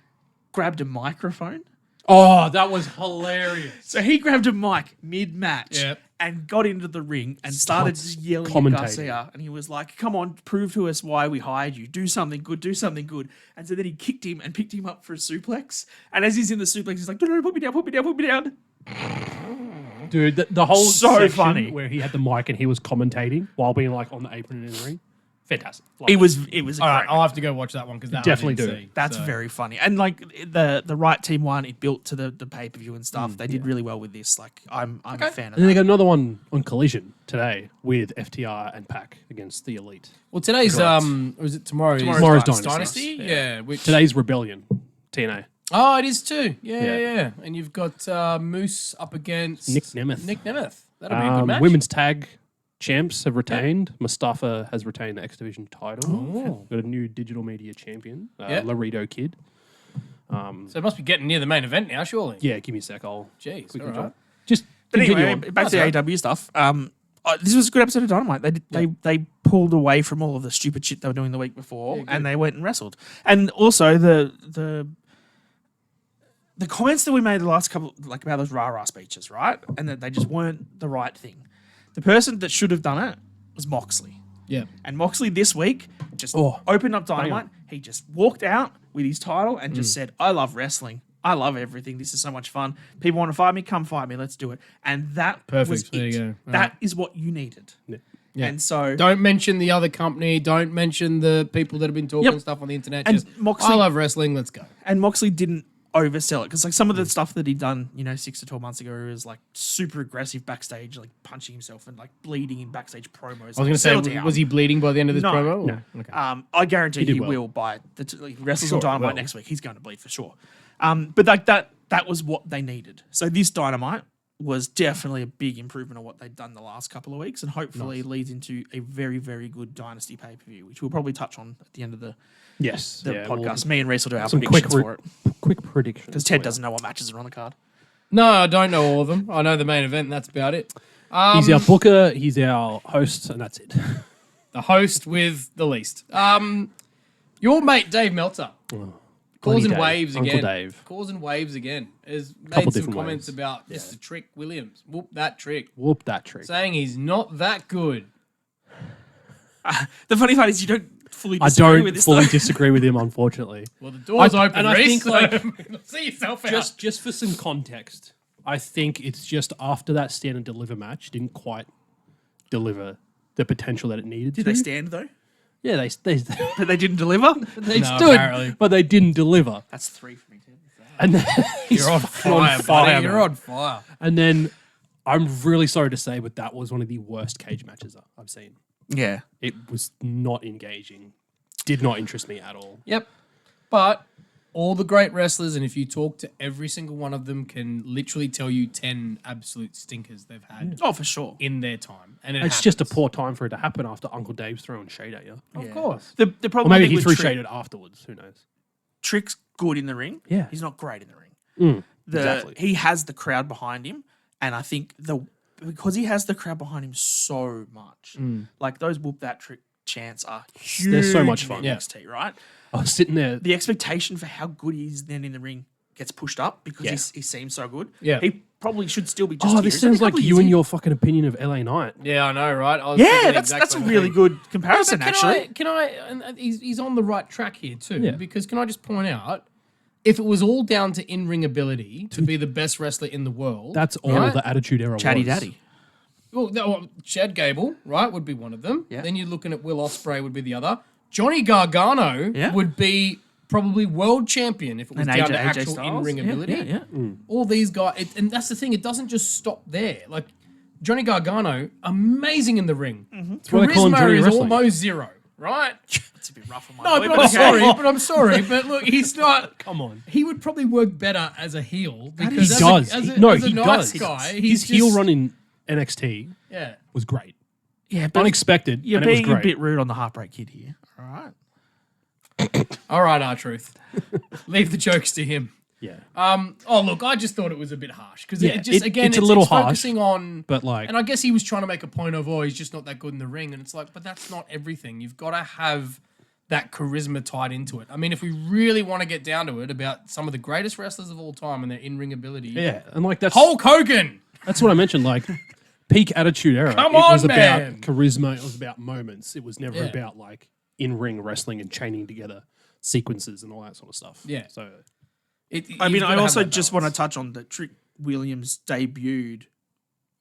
grabbed a microphone. Oh, that was hilarious. So he grabbed a mic mid-match Yep. and got into the ring and started just yelling at commentating. Garcia. And he was like, come on, prove to us why we hired you. Do something good, do something good. And so then he kicked him and picked him up for a suplex. And as he's in the suplex, he's like, no, put me down, put me down, put me down. Dude, the whole So section funny. where he had the mic and he was commentating while being like on the apron and in the ring. Fantastic. Love It was a All great right, I'll have to go watch that one because that Definitely I didn't do. see, That's so. very funny. And like the right team won, it built to the pay-per-view and stuff. They did really well with this. Like I'm a fan of And then that. they got another one on Collision today with FTR and Pac against the Elite. Well, today's was it tomorrow? Tomorrow's Dynasty. Yeah. Which Today's Rebellion, TNA. Oh, it is too. Yeah, Yeah. yeah. And you've got Moose up against Nick Nemeth. Nick Nemeth. That'll be a good match. Women's tag champs have retained. Mustafa has retained the X Division title. Oh. Got a new digital media champion, Yeah. Laredo Kid. So it must be getting near the main event now, surely. Yeah, give me a sec. I'll Jeez. quickly all jump. right. Just But continue anyway, on. back to the AEW stuff. This was a good episode of Dynamite. They pulled away from all of the stupid shit they were doing the week before, and they went and wrestled. And also the comments that we made the last couple, like about those rah-rah speeches, right? And that they just weren't the right thing. The person that should have done it was Moxley. Yeah. And Moxley this week just Oh, opened up Dynamite. He just walked out with his title and just said, I love wrestling. I love everything. This is so much fun. People want to fight me, come fight me. Let's do it. And that Perfect. was There it. you go. All That right. is what you needed. Yeah. And so Don't mention the other company. Don't mention the people that have been talking Yep. stuff on the internet. And Just, Moxley- I love wrestling. Let's go. and Moxley didn't oversell it because like some of the stuff that he'd done, 6 to 12 months ago was like super aggressive backstage, like punching himself and like bleeding in backstage promos. I was going to say, was he bleeding by the end of this No. promo? No. Okay. I guarantee did he well. will by he wrestles Sure, on Dynamite well. next week. He's going to bleed for sure. But like that was what they needed. So this Dynamite was definitely a big improvement on what they'd done the last couple of weeks, and hopefully leads into a very, very good Dynasty pay per view, which we'll probably touch on at the end of the yes. podcast. Me and Reece will do our some predictions quick for it quick predictions. because Ted doesn't know what matches are on the card. No, I don't know all of them. I know the main event, and that's about it. He's our booker. He's our host, and that's it. The host with the least. Your mate, Dave Meltzer. Causing Dave, waves Uncle again. Dave. Causing waves again. Has Couple made some different comments waves. about Mr. Trick Williams. Whoop that trick. Whoop that trick. Saying he's not that good. The funny part is you don't fully I disagree with don't this. fully though. disagree with him, unfortunately. Well, the door's I- open, and I Reece, think, so see yourself out. Just for some context, I think it's just after that stand and deliver match didn't quite deliver the potential that it needed Did to. they stand though? Yeah, they But they didn't deliver. they No, stood, apparently. but they didn't deliver. That's 3 for me, Ted. And then he's You're on fucking fire, buddy. man. You're on fire. And then I'm really sorry to say, but that was one of the worst cage matches I've seen. Yeah. It was not engaging. Did not interest me at all. Yep. But all the great wrestlers, and if you talk to every single one of them, can literally tell you 10 absolute stinkers they've had Oh, for sure. in their time. And It's just a poor time for it to happen after Uncle Dave's throwing shade at you. Of course. The Or problem maybe I think he with threw Trick- shade at afterwards. Who knows? Trick's good in the ring. Yeah. He's not great in the ring. Exactly. He has the crowd behind him, and I think because he has the crowd behind him so much, like those whoop that trick chants are huge. They're so much fun. in Yeah. NXT, right? I was sitting there. The expectation for how good he is then in the ring gets pushed up because Yeah. he seems so good. Yeah. He probably should still be just Oh, here. this He's only sounds a like couple of you years and in. your fucking opinion of LA Knight. Yeah, I know, right? I was thinking Yeah, the that's exact a same really thing. good comparison, But actually. can I? And he's on the right track here too. Yeah. Because can I just point out, if it was all down to in-ring ability to be the best wrestler in the world, That's all right? the Attitude Era Chatty was. Daddy. Well, Chad Gable, right, would be one of them. Yeah. Then you're looking at Will Ospreay would be the other. Johnny Gargano Yeah. would be probably world champion if it was And down AJ to actual Styles. in-ring Yeah, ability. yeah. All these guys, and that's the thing, it doesn't just stop there. Like, Johnny Gargano, amazing in the ring. That's why they call him Charisma Johnny is Wrestling. almost zero, right? It's a bit rough on my No, boy, but I'm okay. sorry. But I'm sorry. But look, he's not. Come on. He would probably work better as a heel He because as does. A, as a, He- no, as a he nice does. guy, His he's heel just- run in NXT Yeah. was great. Yeah, but Unexpected, you're and it was being a great. bit rude on the Heartbreak Kid here. All right. All right, R-Truth. Leave the jokes to him. Yeah. Oh, look, I just thought it was a bit harsh because Yeah, it just again it's a little it's harsh, focusing on. but, like- and I guess he was trying to make a point of, oh, he's just not that good in the ring, and it's like, but that's not everything. You've got to have that charisma tied into it. I mean, if we really want to get down to it, about some of the greatest wrestlers of all time and their in-ring ability, Yeah, and like that's Hulk Hogan. that's what I mentioned. Like peak Attitude Era. Come it was on, about man. charisma. It was about moments. It was never Yeah. about like in-ring wrestling and chaining together sequences and all that sort of stuff. Yeah. So I mean, you've I gotta have also that just want to balance. touch on that Trick Williams debuted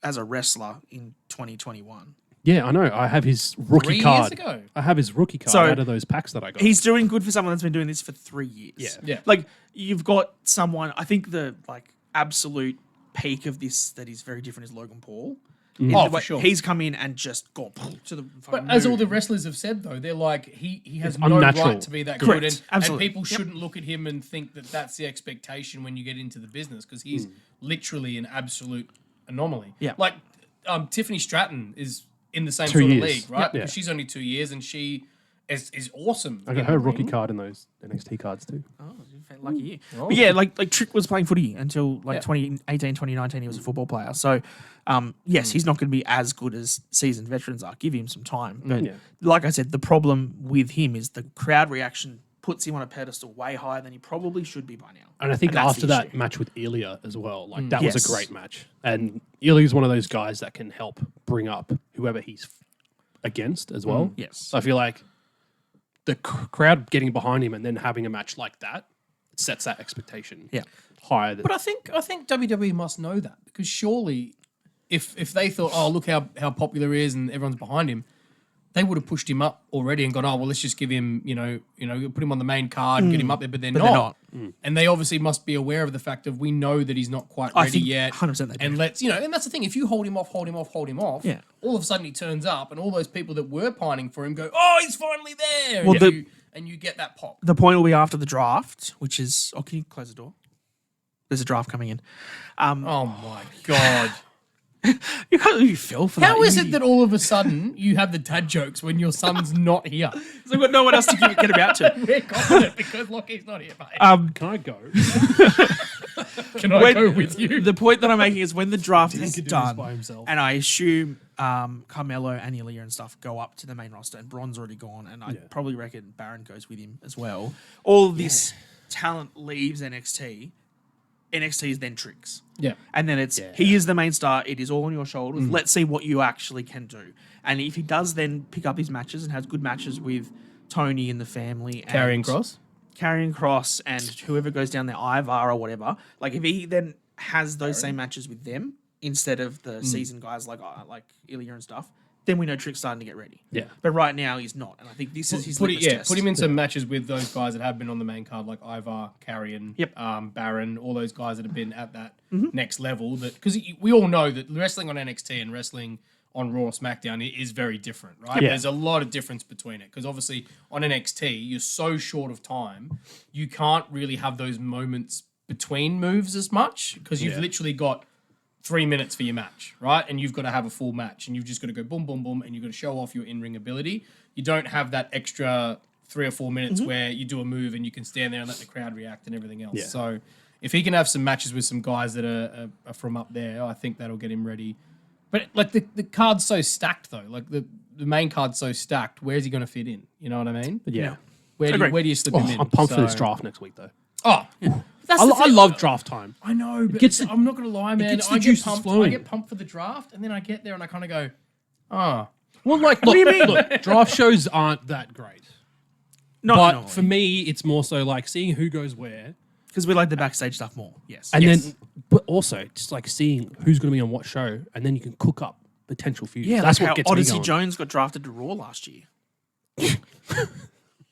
as a wrestler in 2021. yeah, I know. I have his rookie 3 years card. ago. I have his rookie card So, out of those packs that I got. He's doing good for someone that's been doing this for 3 years. Yeah. Yeah. Like, you've got someone, I think the like absolute peak of this that is very different is Logan Paul. In Oh, the for way- sure. He's come in and just gone to the fucking But as all moon. the wrestlers have said, though, they're like, he has It's no unnatural. right to be that Correct. good. And Absolutely. people shouldn't look at him and think that that's the expectation when you get into the business because he's literally an absolute anomaly. Yeah. Like, Tiffany Stratton is in the same 2 sort of years. league, right? Yeah. Because she's only 2 years and she is awesome. I in got the her rookie ring. card in those NXT cards too. Oh, lucky you. But yeah, like Trick was playing footy until like Yeah. 2018, 2019. He was a football player. So, yes, he's not going to be as good as seasoned veterans are. Give him some time. But Yeah. like I said, the problem with him is the crowd reaction puts him on a pedestal way higher than he probably should be by now. And I think that's after the that issue. match with Ilya as well, like that was Yes. a great match. And Ilya's one of those guys that can help bring up whoever he's against as well. Yes. So I feel like the crowd getting behind him and then having a match like that sets that expectation Yeah. higher. Than, But I think WWE must know that because surely if they thought, oh, look how popular he is and everyone's behind him, they would have pushed him up already and gone, oh, well, let's just give him, put him on the main card and get him up there, but they're not. And they obviously must be aware of the fact of we know that he's not quite I ready think yet. 100% they do. And and that's the thing. If you hold him off, Yeah. all of a sudden he turns up and all those people that were pining for him go, oh, he's finally there. Well, and you get that pop. The point will be after the draft, which is... Oh, can you close the door? There's a draft coming in. Oh, my God. You can't leave Phil for that. How is it that all of a sudden you have the dad jokes when your son's not here? So we've got no one else to get him out to. We're confident because Lockie's not here, mate. can I go? Can I go with you? The point that I'm making is when the draft is could do this done, by himself. and I assume Carmelo and Ilya and stuff go up to the main roster, and Braun's already gone, and I probably reckon Baron goes with him as well. All this talent leaves NXT. NXT is then Tricks. Yeah. And then it's he is the main star. It is all on your shoulders. Let's see what you actually can do. And if he does then pick up his matches and has good matches with Tony and the family, Carrying and Cross? Carrying Cross, and whoever goes down there, Ivar or whatever. Like if he then has those same matches with them instead of the seasoned guys like Ilya and stuff, then we know Trick's starting to get ready. Yeah. But right now he's not, and I think this is his Put litmus test. him in some matches with those guys that have been on the main card, like Ivar, Carrion, Yep. Baron, all those guys that have been at that next level. Because we all know that wrestling on NXT and wrestling on Raw or SmackDown is very different, right? Yeah. There's a lot of difference between it. Because obviously on NXT, you're so short of time, you can't really have those moments between moves as much because you've literally got 3 minutes for your match, right? And you've got to have a full match and you've just got to go boom, boom, boom, and you've got to show off your in-ring ability. You don't have that extra 3 or 4 minutes where you do a move and you can stand there and let the crowd react and everything else. Yeah. So if he can have some matches with some guys that are from up there, I think that'll get him ready. But like the card's so stacked though. Like the main card's so stacked. Where's he going to fit in? You know what I mean? Yeah. Where do you slip him in? I'm pumped for this So- draft next week, though. Oh, that's the I thing. love draft time. I know, but gets the- I'm not going to lie, man. gets the I get juices pumped. I flowing. get pumped for the draft, and then I get there and I kind of go, oh. Well, like, look, look, draft shows aren't that great. But for me, it's more so like seeing who goes where. Because we like the backstage stuff more. Yes. And then, but also just like seeing who's going to be on what show, and then you can cook up potential feuds. yeah, That's like what how gets Odyssey me going. Jones got drafted to Raw last year.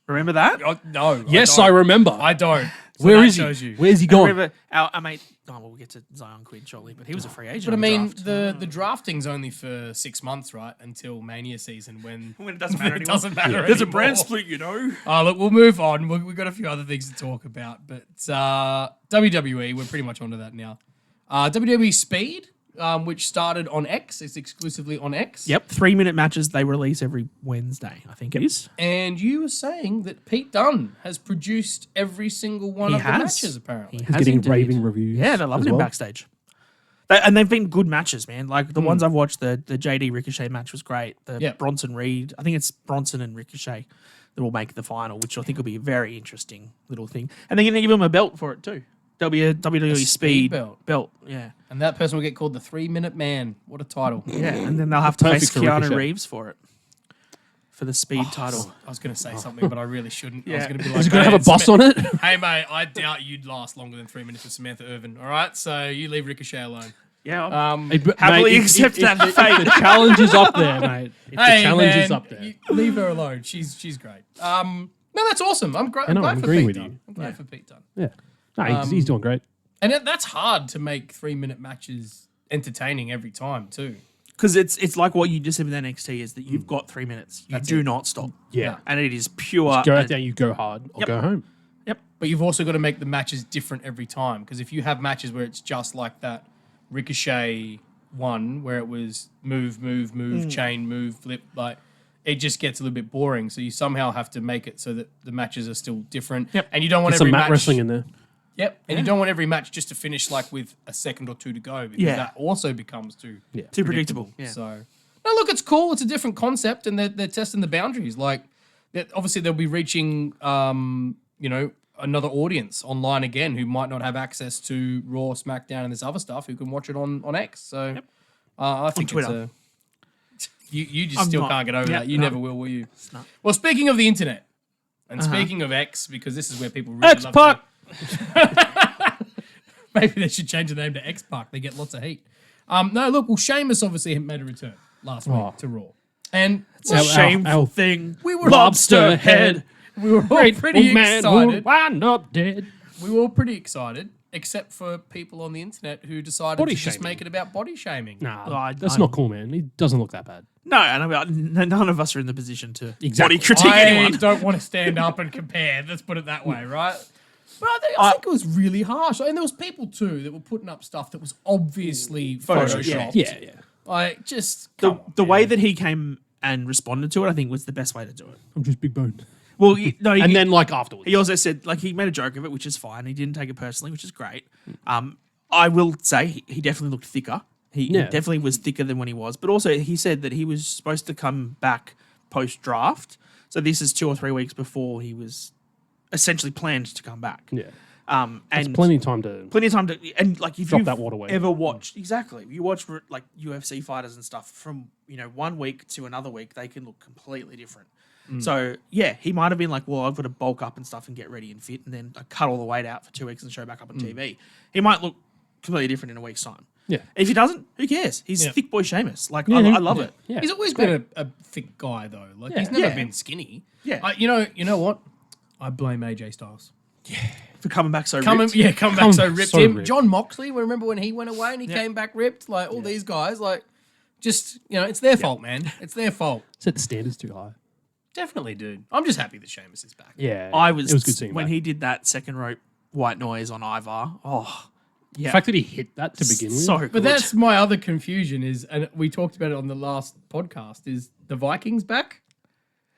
Remember that? Oh, no. Yes, I remember. I don't. So Where that is shows he? you. Where's he I going? remember our mate. Oh, we'll get to Zion Quinn shortly, but he was a free agent. But I on the mean, draft. the drafting's only for 6 months, right? Until Mania season when when it doesn't matter it anymore. doesn't matter There's a anymore. brand split, you know. Oh, look, we'll move on. We've got a few other things to talk about, but WWE, we're pretty much onto that now. WWE Speed, which started on X. It's exclusively on X. Yep, 3-minute matches they release every Wednesday, I think it is. And you were saying that Pete Dunne has produced every single one of the matches, apparently. He He's has getting indeed. raving reviews. Yeah, they love as him well. backstage. And they've been good matches, man. Like the ones I've watched, the JD Ricochet match was great. The Yeah. Bronson Reed, I think it's Bronson and Ricochet that will make the final, which I think will be a very interesting little thing. And they're going to give him a belt for it too. WWE Speed belt. yeah. And that person will get called the 3-Minute Man. What a title. Yeah, and then they'll have to face Perfect for Keanu Ricochet. Reeves for it. For the Speed title. I was going to say something, but I really shouldn't. I was Yeah. going to be like, Is he going to have a "Hey, boss on it? Hey, mate, I doubt you'd last longer than 3 minutes with Samantha Irvin. All right? So you leave Ricochet alone. Yeah. Happily accept that fate. If the challenge is up there, mate. If the challenge is up there. you leave her alone. She's great. No, that's awesome. I'm great. I know, I'm I'm glad for agreeing Pete with you. Dunne. I'm glad for Pete Dunne. Yeah. No, he's doing great. And that's hard to make 3-minute matches entertaining every time too. Because it's like what you just said with NXT is that you've got 3 minutes. You do not stop. Yeah. And it is pure. Go out there, you go hard or Yep. go home. Yep. But you've also got to make the matches different every time. Because if you have matches where it's just like that Ricochet one, where it was move, chain, move, flip, like it just gets a little bit boring. So you somehow have to make it so that the matches are still different. Yep. And you don't want Get some every mat match. wrestling in there. Yep. And you don't want every match just to finish like with a second or two to go. Because Yeah. that also becomes too Too predictable. Yeah. So, no, look, it's cool. It's a different concept, and they're testing the boundaries. Like, obviously, they'll be reaching, another audience online again who might not have access to Raw, SmackDown, and this other stuff who can watch it on X. So, I think Twitter. you just I'm still not. can't get over Yeah, that. You no. never will you? not. Well, speaking of the internet, and speaking of X, because this is where people really X love Pac. Maybe they should change the name to X Pac. They get lots of heat. No, look, well, Sheamus obviously made a return last week to Raw. And It's a shameful thing. we were Lobster head. We were all pretty Man who excited. wind up dead. We were all pretty excited, except for people on the internet who decided Body to just shaming. make it about body shaming. Nah, that's not cool, man. He doesn't look that bad. No, and I mean, none of us are in the position to Exactly. body critique I anyone. don't want to stand up and compare. Let's put it that way, right? But I think it was really harsh. And there was people too that were putting up stuff that was obviously photoshopped. Yeah. Like, just The way that he came and responded to it, I think, was the best way to do it. I'm just big boned. Well, And then like afterwards. he also said, like, he made a joke of it, which is fine. He didn't take it personally, which is great. I will say he definitely looked thicker. He definitely was thicker than when he was. But also, he said that he was supposed to come back post-draft. So this is 2 or 3 weeks before he was essentially planned to come back. Yeah. And There's plenty of time to... plenty of time to, and like if Drop you've that water weight. ever watched, exactly, you watch like UFC fighters and stuff from 1 week to another week, they can look completely different. So yeah, he might have been like, well, I've got to bulk up and stuff and get ready and fit, and then I cut all the weight out for 2 weeks and show back up on TV. He might look completely different in a week's time. Yeah. If he doesn't, who cares? He's thick boy Sheamus. Like I love it. Yeah. He's always been a thick guy, though. Like, he's never been skinny. Yeah. You know what? I blame AJ Styles. For coming back so Come ripped. back so ripped. so Him, ripped. John Moxley. Remember when he went away and he came back ripped? Like all these guys, like just it's their fault, man. It's their fault. Set the standards too high. Definitely, dude. I'm just happy that Sheamus is back. Yeah. It was good seeing when that. he did that second rope white noise on Ivar. Oh, yeah. The fact that he hit that to begin with. So good. But that's my other confusion is, and we talked about it on the last podcast, is the Vikings back?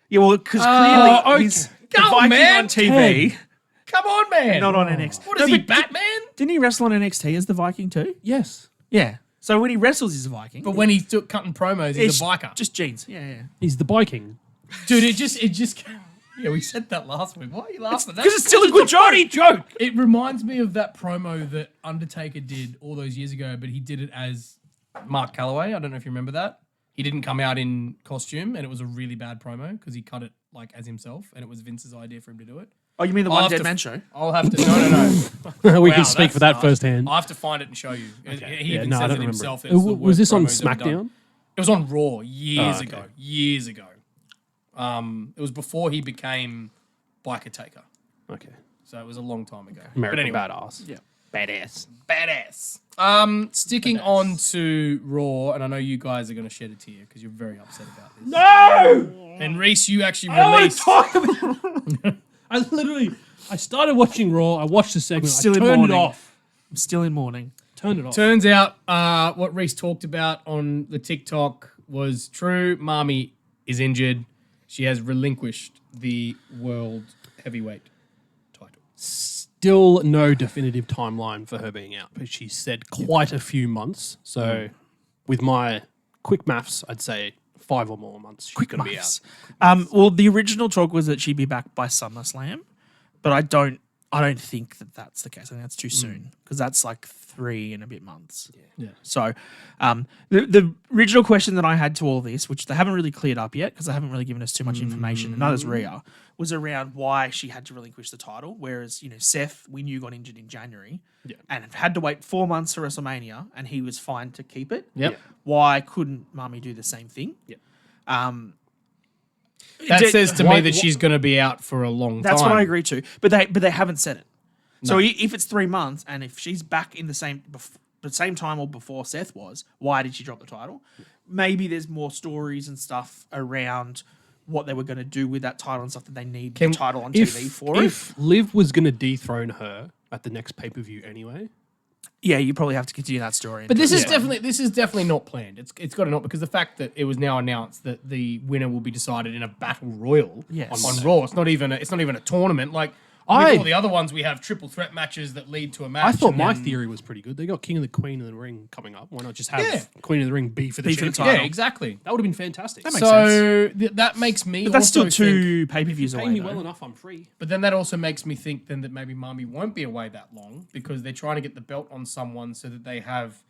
yeah, well, because clearly he's the Go, Viking man. on TV, Come on, man. not on NXT. What is he, Batman? Didn't he wrestle on NXT as the Viking too? Yes. Yeah. So when he wrestles, he's a Viking. But when he's cutting promos, he's a biker. Just jeans. Yeah. He's the biking. Dude, it just. Yeah, we said that last week. Why are you laughing at that? Because it's still a good joke. It reminds me of that promo that Undertaker did all those years ago, but he did it as Mark Calloway. I don't know if you remember that. He didn't come out in costume, and it was a really bad promo because he cut it like as himself, and it was Vince's idea for him to do it. Oh, you mean the I'll One have Dead to- Man show? I'll have to. No. We Wow, can speak for that that's firsthand. I'll have to find it and show you. Okay. He even I says don't it remember. himself. It's the Was worst this on promo he's ever done. SmackDown? It was on Raw years okay. ago. Years ago. It was before he became Biker Taker. Okay. So it was a long time ago. American but anyway, Badass. Yeah. badass. Sticking on to Raw, and I know you guys are going to shed a tear because you're very upset about this. No! And Reece, you actually I want released. to talk about I started watching Raw. I watched the segment. still I in turned it mourning. off. I'm still in mourning. Turned it off. Turns out what Reece talked about on the TikTok was true. Mami is injured. She has relinquished the world heavyweight title. Still no definitive timeline for her being out, but she said quite a few months. So with my quick maths, I'd say 5 or more months she's going to be out. Well, the original talk was that she'd be back by SummerSlam, but I don't think that that's the case. I think that's too soon because that's like 3 and a bit months. Yeah. So the original question that I had to all this, which they haven't really cleared up yet because they haven't really given us too much information, and neither's Rhea, was around why she had to relinquish the title. Whereas, Seth, we knew got injured in January and had to wait 4 months for WrestleMania and he was fine to keep it. Yep. Yeah. Why couldn't Mami do the same thing? Yep. That says to me that she's going to be out for a long time. That's what I agree to. But they haven't said it. So if it's 3 months and if she's back in the same time or before Seth was, why did she drop the title? Maybe there's more stories and stuff around what they were going to do with that title and stuff that they need the title on TV for it. If Liv was going to dethrone her at the next pay-per-view anyway, Yeah, you probably have to continue that story. But this is definitely not planned. It's got to not, because the fact that it was now announced that the winner will be decided in a battle royal on Raw. It's not even a tournament. Like with all the other ones, we have triple threat matches that lead to a match. I thought and my then- theory was pretty good. They got King of the Queen of the Ring coming up. Why not just have Yeah. Queen of the Ring be for the Be for the championship? title. Yeah, exactly. That would have been fantastic. makes So that makes me. But that's also still think- 2 pay-per-views Pay away. me though. well enough, I'm free. But then that also makes me think then that maybe Mami won't be away that long because they're trying to get the belt on someone so that they have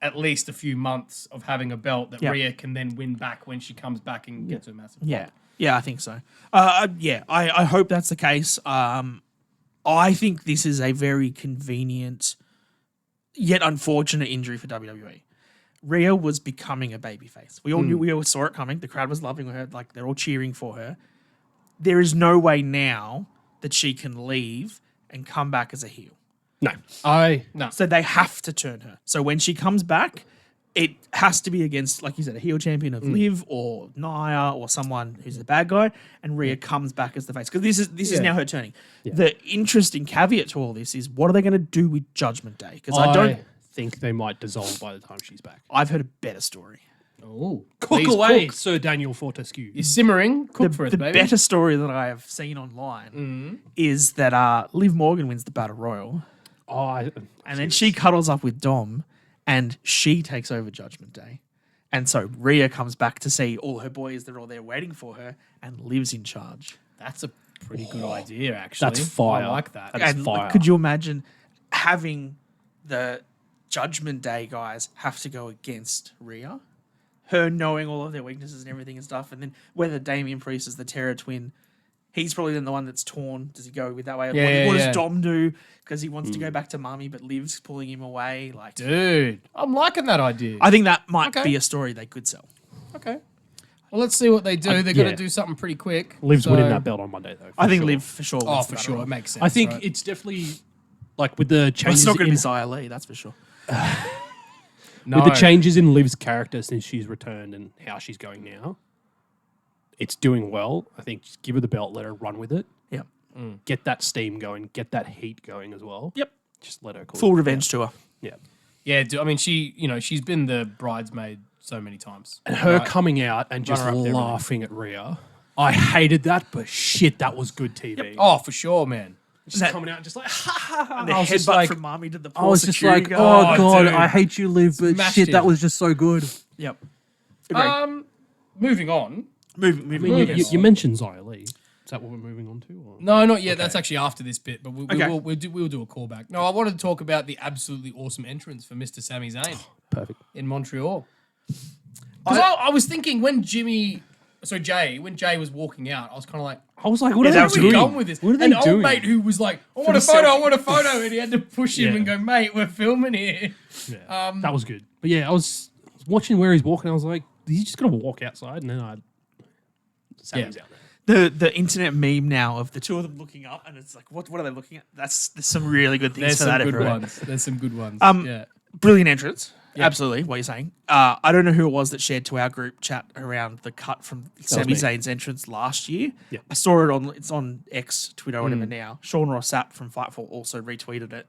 at least a few months of having a belt that Rhea can then win back when she comes back and gets her massive. Yeah. Yeah, I think so. I hope that's the case. I think this is a very convenient yet unfortunate injury for WWE. Rhea was becoming a babyface. We all knew, we all saw it coming. The crowd was loving her. Like, they're all cheering for her. There is no way now that she can leave and come back as a heel. No. So they have to turn her. So when she comes back, it has to be against, like you said, a heel champion of Liv or Nia or someone who's the bad guy, and Rhea comes back as the face. Because this is now her turning. Yeah. The interesting caveat to all this is, what are they going to do with Judgment Day? Because I think they might dissolve by the time she's back. I've heard a better story. Oh, Cook please away, cook. Sir Daniel Fortescue. You're simmering. Cook for us, The baby. better story that I have seen online is that Liv Morgan wins the Battle Royal, and then she cuddles up with Dom, and she takes over Judgment Day. And so Rhea comes back to see all her boys that are all there waiting for her and lives in charge. That's a pretty good idea, actually. That's fire. I like that. That's And fire. could you imagine having the Judgment Day guys have to go against Rhea? Her knowing all of their weaknesses and everything and stuff, and then whether Damian Priest is the Terror Twin, he's probably then the one that's torn. Does he go with that way? Yeah, what yeah. does Dom do? Because he wants to go back to Mami, but Liv's pulling him away. Like, Dude, I'm liking that idea. I think that might Okay. be a story they could sell. Okay. Well, let's see what they do. They're going yeah. to do something pretty quick. Liv's So- winning that belt on Monday, though. I think sure. Liv for sure. Oh, wins for the sure. battle. It makes sense. I think right? it's definitely like with the Well, changes. it's not going to in- be Xia Li, that's for sure. no. with the changes in Liv's character since she's returned and how she's going now, it's doing well. I think just give her the belt, let her run with it, Yeah. get that steam going, get that heat going as well. Yep. Just let her cook. Full revenge tour. Yeah. Yeah, I mean, she's been the bridesmaid so many times. And her Right? coming out and just her up there, laughing at Rhea. I hated that, but shit, that was good TV. Oh, for sure, man. just coming out and just like, ha ha ha. The I was just headbutt like, from Mami to the I poor was just security like, guard. oh god, dude. I hate you, Liv, but Smashed shit, him. that was just so good. Yep. Agree. Moving on. Moving I on. mean, you mentioned Xia Li. Is that what we're moving on to? Or? No, not yet. That's actually after this bit, but we'll Okay. do a callback. No, I wanted to talk about the absolutely awesome entrance for Mr. Sami Zayn Perfect. in Montreal. Because I was thinking when Jay was walking out, I was kind of like, I was like, what Yeah, are that they was doing? going with this? What are they and doing? old mate who was like, I want a the photo, selfie. I want a photo, and he had to push him Yeah. and go, mate, we're filming here. Yeah, that was good. But yeah, I was watching where he's walking. I was like, he's just gonna walk outside, and then Sammy's out there. The internet meme now of the two of them looking up, and it's like, what are they looking at? There's some really good things There's for some that. good everywhere. ones. There's some good ones. Yeah. Brilliant entrance. Absolutely, what you're saying. I don't know who it was that shared to our group chat around the cut from Sami me. Zayn's entrance last year. Yeah. I saw it it's on X, Twitter, or whatever now. Sean Ross Sapp from Fightful also retweeted it.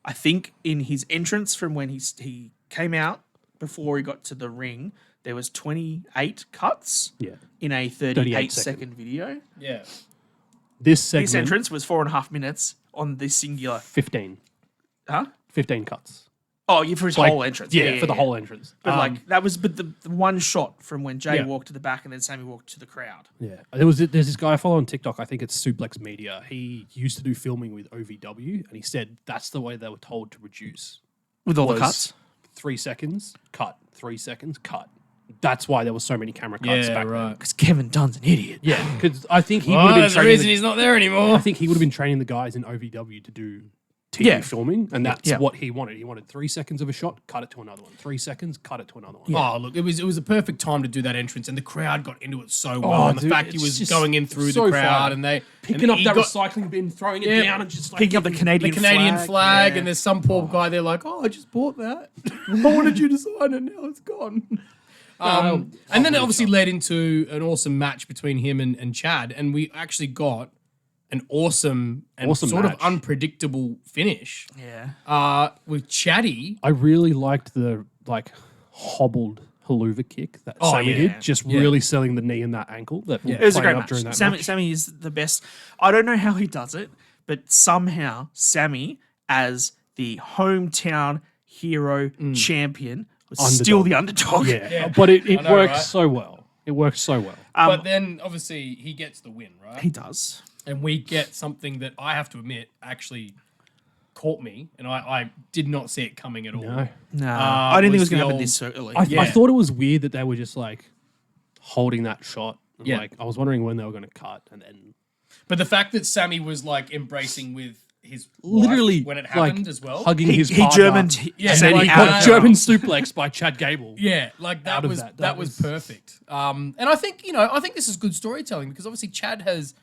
I think in his entrance from when he came out before he got to the ring, there was 28 cuts Yeah. in a 38-second video. Yeah. This segment, This entrance was 4.5 minutes on this singular. 15 cuts. Oh, yeah, for his Like, whole entrance. Yeah, for the whole entrance. But that was the one shot from when Jay Yeah. walked to the back and then Sammy walked to the crowd. Yeah, there's this guy I follow on TikTok. I think it's Suplex Media. He used to do filming with OVW, and he said that's the way they were told to reduce. With all the was cuts? 3 seconds, cut. 3 seconds, cut. That's why there was so many camera cuts Yeah, back right. then. Because Kevin Dunn's an idiot. Yeah, because I think he would Well, have been that's the training. reason he's not there anymore. I think he would have been training the guys in OVW to do TV Yeah. filming, and that's Yeah. what he wanted. He wanted 3 seconds of a shot, cut it to another one. 3 seconds, cut it to another one. Oh, look, it was a perfect time to do that entrance, and the crowd got into it so well. and the dude, fact he it's was just going in through so the crowd, fun. and they Picking and up he that got recycling bin, throwing it Yeah. down, and just like Picking up the the Canadian flag, yeah. and there's some poor guy there like, oh, I just bought that. I wanted you to sign it, now it's gone. And then it obviously led into an awesome match between him and Chad, and we actually got an awesome sort match. of unpredictable finish Yeah. with Chatty. I really liked the hobbled haluva kick that Sammy yeah. did, just really selling the knee and that ankle. That It was a great up match. during that Sammy, match. Sammy is the best. I don't know how he does it, but somehow Sammy, as the hometown hero champion, was still Underdog. the underdog. Yeah, but it I know, works right? so well. It works so well. But then obviously he gets the win, right? He does. And we get something that I have to admit actually caught me, and I did not see it coming at all. No. I didn't think it was was going to the happen old- this so early. I thought it was weird that they were just like holding that shot. And, Yeah. I was wondering when they were going to cut, and then But the fact that Sammy was like embracing with his wife literally when it happened like, as well. hugging he his he partner. Germaned Yeah, Sammy like, out got of German suplex by Chad Gable. Yeah, like that Out of was that. that was perfect. And I think this is good storytelling because obviously Chad has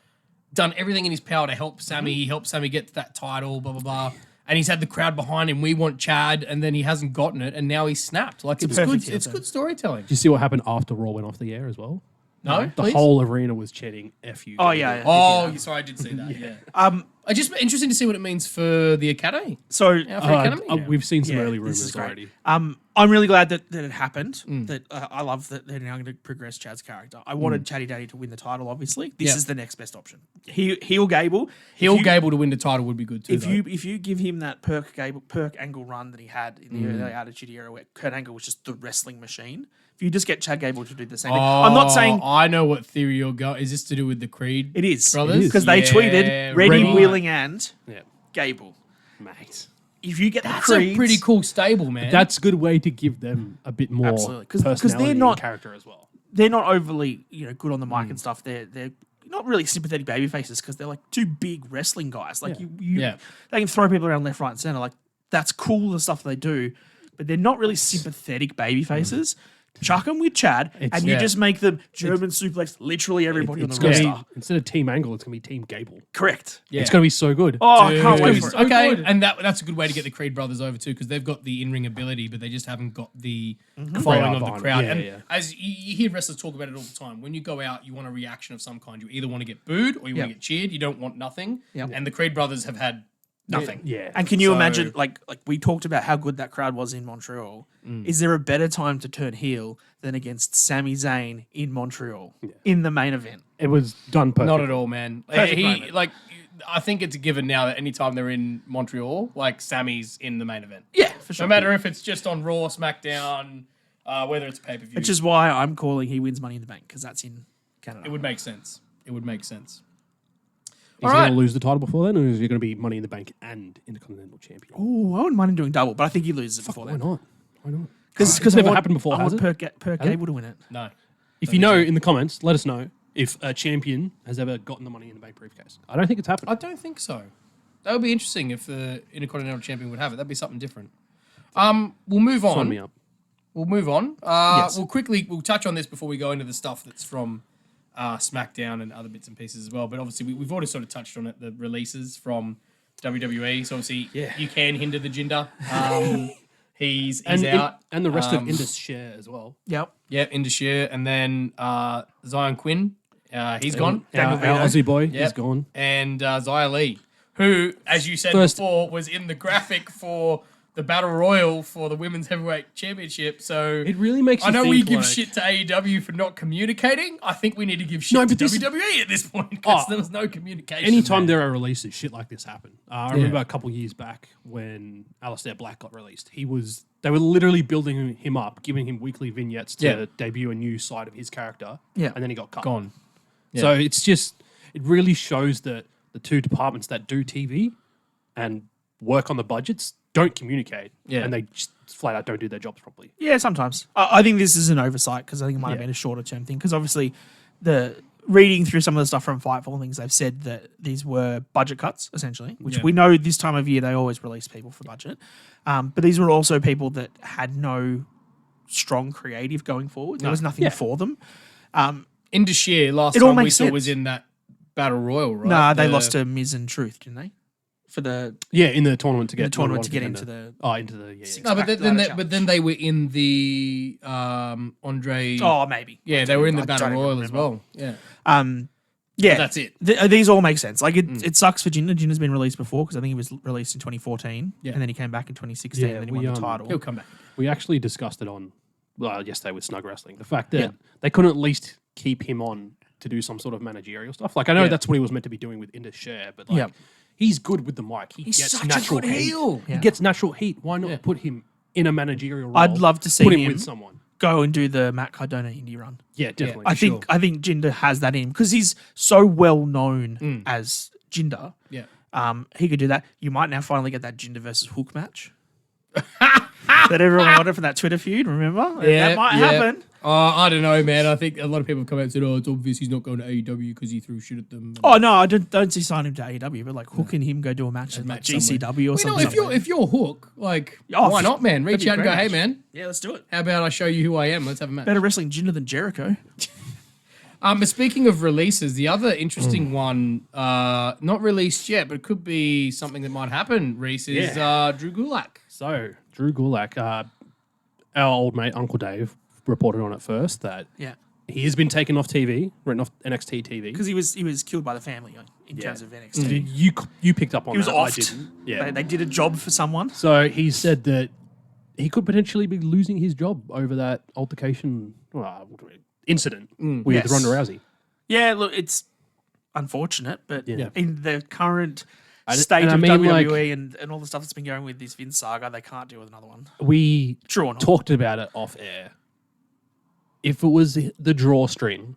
done everything in his power to help Sammy. He helped Sammy get that title, blah blah blah. And he's had the crowd behind him. We want Chad, and then he hasn't gotten it, and now he's snapped. Like it's perfect good. It's heel good storytelling. Did you see what happened after Raw went off the air as well? No, The please? whole arena was chanting "F you." Oh, Gable." yeah. Oh, sorry, I did see that. Yeah. I just interesting to see what it means for the academy. So Yeah, for academy. We've seen some Yeah, early this is rumors great. already. I'm really glad that it happened. That I love that they're now going to progress Chad's character. I wanted Chatty Daddy to win the title. Obviously, this Yeah. is the next best option. Heel Gable. Heel Gable to win the title would be good too. If you give him that perk Angle run that he had in the early Attitude Era, where Kurt Angle was just the wrestling machine. If you just get Chad Gable to do the same thing, I'm not saying I know what theory you're going. Is this to do with the Creed? it is brothers because they Yeah, tweeted Reddy, right. Wheeling, and Yeah, Gable. mate. If you get That's the a Creeds, pretty cool stable, man. That's a good way to give them a bit more Absolutely. 'Cause personality they're and not- character as well. they're not overly good on the mic and stuff. They're not really sympathetic baby faces because they're like two big wrestling guys. Like Yeah. they can throw people around left, right, and center. Like that's cool the stuff they do, but they're not really sympathetic baby faces. Chuck them with Chad, and you yeah. just make them German suplex literally everybody on It's the gonna roster. be, instead of Team Angle, it's going to be Team Gable. Correct. Yeah. It's going to be so good. Oh, I can't wait Dude, for it. okay, good. and that's a good way to get the Creed brothers over too, because they've got the in-ring ability, but they just haven't got the following Crowd of the behind crowd. it. And Yeah, yeah. as you hear wrestlers talk about it all the time, when you go out, you want a reaction of some kind. You either want to get booed or you want to get cheered. You don't want nothing. Yep. And the Creed brothers have had nothing. Yeah. And can you So- imagine, like we talked about how good that crowd was in Montreal. Is there a better time to turn heel than against Sami Zayn in Montreal in the main event? It was done perfectly. Not at all, man. Perfect He moment. like I think it's a given now that anytime they're in Montreal, like Sammy's in the main event. Yeah, for sure. No matter if it's just on Raw, SmackDown, whether it's pay-per-view. Which is why I'm calling he wins Money in the Bank, because that's in Canada. It would make sense. It would make sense. Is he going to lose the title before then, or is he going to be Money in the Bank and Intercontinental Champion? Oh, I wouldn't mind him doing double, but I think he loses it before Why then. not? Why not? Because It's never happened before, I has want Per Gable to win it. No. If you know in the comments, let us know if a champion has ever gotten the Money in the Bank briefcase. I don't think it's happened. I don't think so. That would be interesting if the Intercontinental Champion would have it. That'd be something different. We'll move on. Sign me up. We'll move on. Yes. We'll touch on this before we go into the stuff that's from SmackDown and other bits and pieces as well. But obviously, we've already sort of touched on it, the releases from WWE. So obviously, you can hinder the Jinder. He's out. And the rest of Indus Share as well. Yep. Yeah, Indus and then Zion Quinn. He's gone. Our Aussie boy Yep. is gone. And Xia Li, who, as you said before, was in the graphic for the Battle Royal for the Women's Heavyweight Championship. So It really makes you I know think, we give like- shit to AEW for not communicating. I think we need to give shit to WWE at this point because there was no communication. Anytime there. there are releases, shit like this happen. I remember a couple years back when Aleister Black got released. They were literally building him up, giving him weekly vignettes to debut a new side of his character. Yeah. And then he got cut. Gone. Yeah. So it really shows that the two departments that do TV and work on the budgets don't communicate. Yeah. And they just flat out don't do their jobs properly. Yeah, sometimes. I think this is an oversight because I think it might have Yeah. been a shorter term thing. Because obviously, reading through some of the stuff from Fightful and things, they've said that these were budget cuts, essentially, which we know this time of year they always release people for budget. But these were also people that had no strong creative going forward. There was nothing for them. Indus last It all time we makes saw sense. was in that Battle Royal, right? Nah, they lost to Miz and Truth, didn't they? For the In the tournament to get into the yeah. No, but then they were in the Andre. Oh, maybe. Yeah, they were in the I Battle don't even Royal as remember. well. Yeah. Yeah, that's it. These all make sense. Like it sucks for Jinder. Jinder's been released before because I think he was released in 2014, and then he came back in 2016, and then he won the title. He'll come back. We actually discussed it on yesterday with Snug Wrestling. The fact that they couldn't at least keep him on to do some sort of managerial stuff. Like I know that's what he was meant to be doing with Indus Share, but like he's good with the mic. He gets such a natural good heat. heel. He gets natural heat. Why not put him in a managerial role? I'd love to see put him with someone. Go and do the Matt Cardona indie run. Yeah, definitely. I think Jinder has that in him because he's so well known as Jinder. Yeah. He could do that. You might now finally get that Jinder versus Hook match that everyone wanted from that Twitter feud. Remember? Yeah, that might happen. I don't know, man. I think a lot of people have come out and said, "Oh, it's obvious he's not going to AEW because he threw shit at them." Oh no, I don't see sign him to AEW, but like Hook and him go do a match at like GCW or something. If you're Hook, like Oh, why not, man? Reach that'd be out and a go, great "Hey, match. man, Yeah, let's do it. how about I show you who I am? Let's have a match." Better wrestling Jinder than Jericho. But speaking of releases, the other interesting one, not released yet, but it could be something that might happen, Reece, is Drew Gulak. So Drew Gulak, our old mate Uncle Dave, reported on it first that Yeah, he has been taken off TV, written off NXT TV. because he was killed by the family in terms of NXT. You picked up on He was that. offed. I didn't. Yeah. They did a job for someone. So he said that he could potentially be losing his job over that altercation incident with Yes. Ronda Rousey. Yeah, look, it's unfortunate, but Yeah. in the current And state I of mean, WWE and all the stuff that's been going with this Vince saga, they can't deal with another one. We True or not? talked about it off air. If it was the drawstring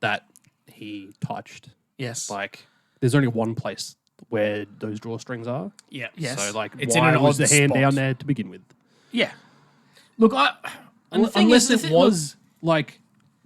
that he touched, Yes. like there's only one place where those drawstrings are. Yeah. Yes. So like, It's in why an was odd the hand spot. down there to begin with? Yeah. Look, and the thing Unless is, it was like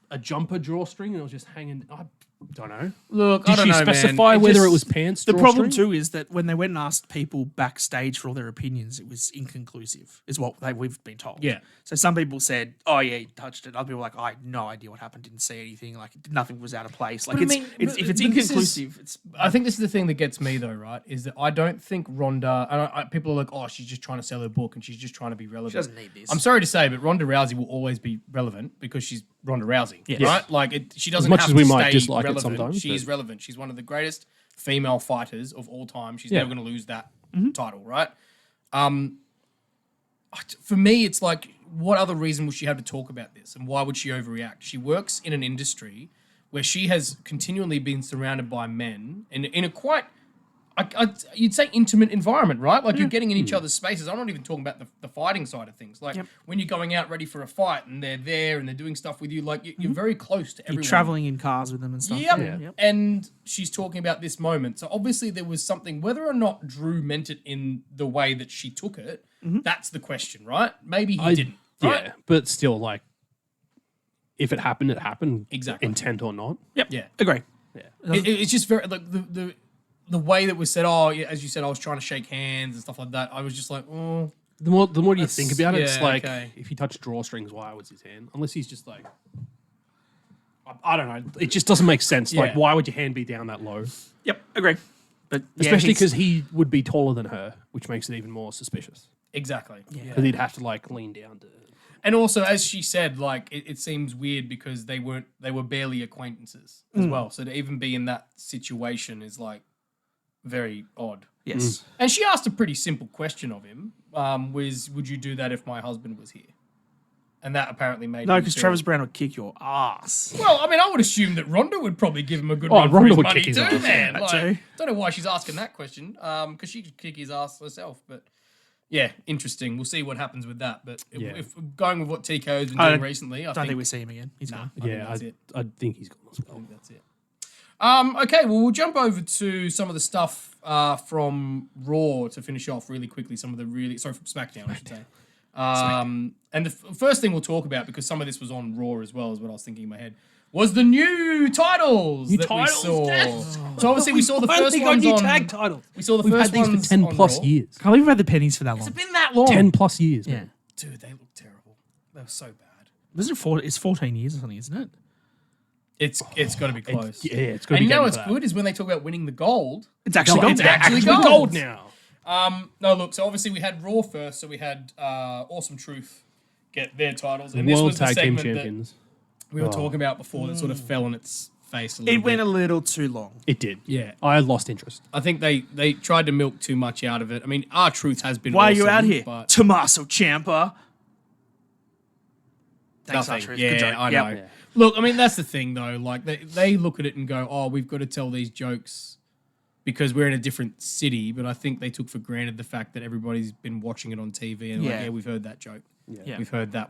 a jumper drawstring and it was just hanging. I don't know. look, Did I don't she know, specify man. whether it was pants? The problem drawstring? too is that when they went and asked people backstage for all their opinions, it was inconclusive, is what we've been told. Yeah. So some people said, "Oh yeah, he touched it." Other people were like, "I had no idea what happened. Didn't see anything. Like nothing was out of place." Like But I it's, mean, it's but- if it's but this is- inconclusive, it's I think this is the thing that gets me though, right? Is that I don't think Ronda. And people are like, "Oh, she's just trying to sell her book and she's just trying to be relevant." she doesn't need this. I'm sorry to say, but Ronda Rousey will always be relevant because she's Ronda Rousey, right? Like she doesn't much have as we to might stay dislike it relevant. sometimes, She is but- relevant. She's one of the greatest female fighters of all time. She's Yeah. never going to lose that title, right? For me, it's like, what other reason would she have to talk about this, and why would she overreact? She works in an industry where she has continually been surrounded by men, and in a quite you'd say intimate environment, right? Like you're getting in each other's spaces. I'm not even talking about the fighting side of things. Like when you're going out ready for a fight and they're there and they're doing stuff with you, like you're very close to everyone. You're traveling in cars with them and stuff. Yep. And she's talking about this moment. So obviously there was something, whether or not Drew meant it in the way that she took it, that's the question, right? Maybe he didn't. Right? Yeah, but still, like, if it happened, it happened. Exactly. Intent or not. Yep. Yeah. Agree. Yeah. It's just very, like, the way that was said, as you said, I was trying to shake hands and stuff like that. I was just like, oh. The more you That's- think about it, it's yeah, like, okay. if he touched drawstrings, why was his hand? Unless he's just like, I don't know. It just doesn't make sense. Like, Yeah. why would your hand be down that low? Yep. Agree. But Especially because he would be taller than her, which makes it even more suspicious. Exactly. Because he'd have to, like, lean down to... And also, as she said, like it seems weird because they were barely acquaintances as well. So to even be in that situation is like very odd. yes. And she asked a pretty simple question of him: was would you do that if my husband was here? And that apparently made No, him because feel- Travis Brown would kick your ass. Well, I mean, I would assume that Rhonda would probably give him a good Oh, run for Rhonda his would money kick his too, ass. man. That Like, too. don't know why she's asking that question, because she could kick his ass herself. But yeah, interesting. We'll see what happens with that. But if going with what TKO's been I doing recently, I don't think think we see him again. He's gone. I think Yeah, that's it. I think he's gone as well. I think that's it. Okay, well, we'll jump over to some of the stuff from Raw to finish off really quickly. From SmackDown, I should say. And the first thing we'll talk about, because some of this was on Raw as well, is what I was thinking in my head, was the new titles that we saw. So obviously we saw the first ones on... titles. We saw the We've first had these ones for 10 on plus Raw. years. Can't believe we've had the pennies for that long. It's been that long. 10 plus years, Yeah. man. Dude, they look terrible. They were so bad. Isn't it it's 14 years or something, isn't it? It's got to be close. It's got to And be you know getting what's to that. good is when they talk about winning the gold. It's actually gold. It's actually Actually gold. gold now. No, look, so obviously we had Raw first, so we had Awesome Truth get their titles. And this World was the Tag Team segment that Champions. we were talking about before that sort of fell on its face a little It bit. went a little too long. It did. Yeah. I lost interest. I think they tried to milk too much out of it. I mean, R-Truth has been Why are awesome, you out here? But Tommaso Ciampa. Thanks, nothing. R-Truth. Yeah, Good joke. I Yep. know. Look, I mean, that's the thing, though. Like, they look at it and go, oh, we've got to tell these jokes because we're in a different city. But I think they took for granted the fact that everybody's been watching it on TV and like, Yeah. yeah, we've heard that joke. Yeah. We've heard that.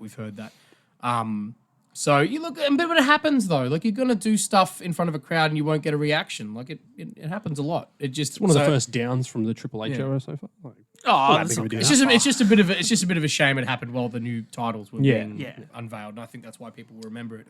So you look, but when it happens though, like you're gonna do stuff in front of a crowd and you won't get a reaction. Like it happens a lot. It just It's one of the first downs from the Triple H era so far. Like, Oh, that that's big of a not deal. good. it's just a bit of a shame it happened while the new titles were Yeah. being Yeah. unveiled, and I think that's why people will remember it.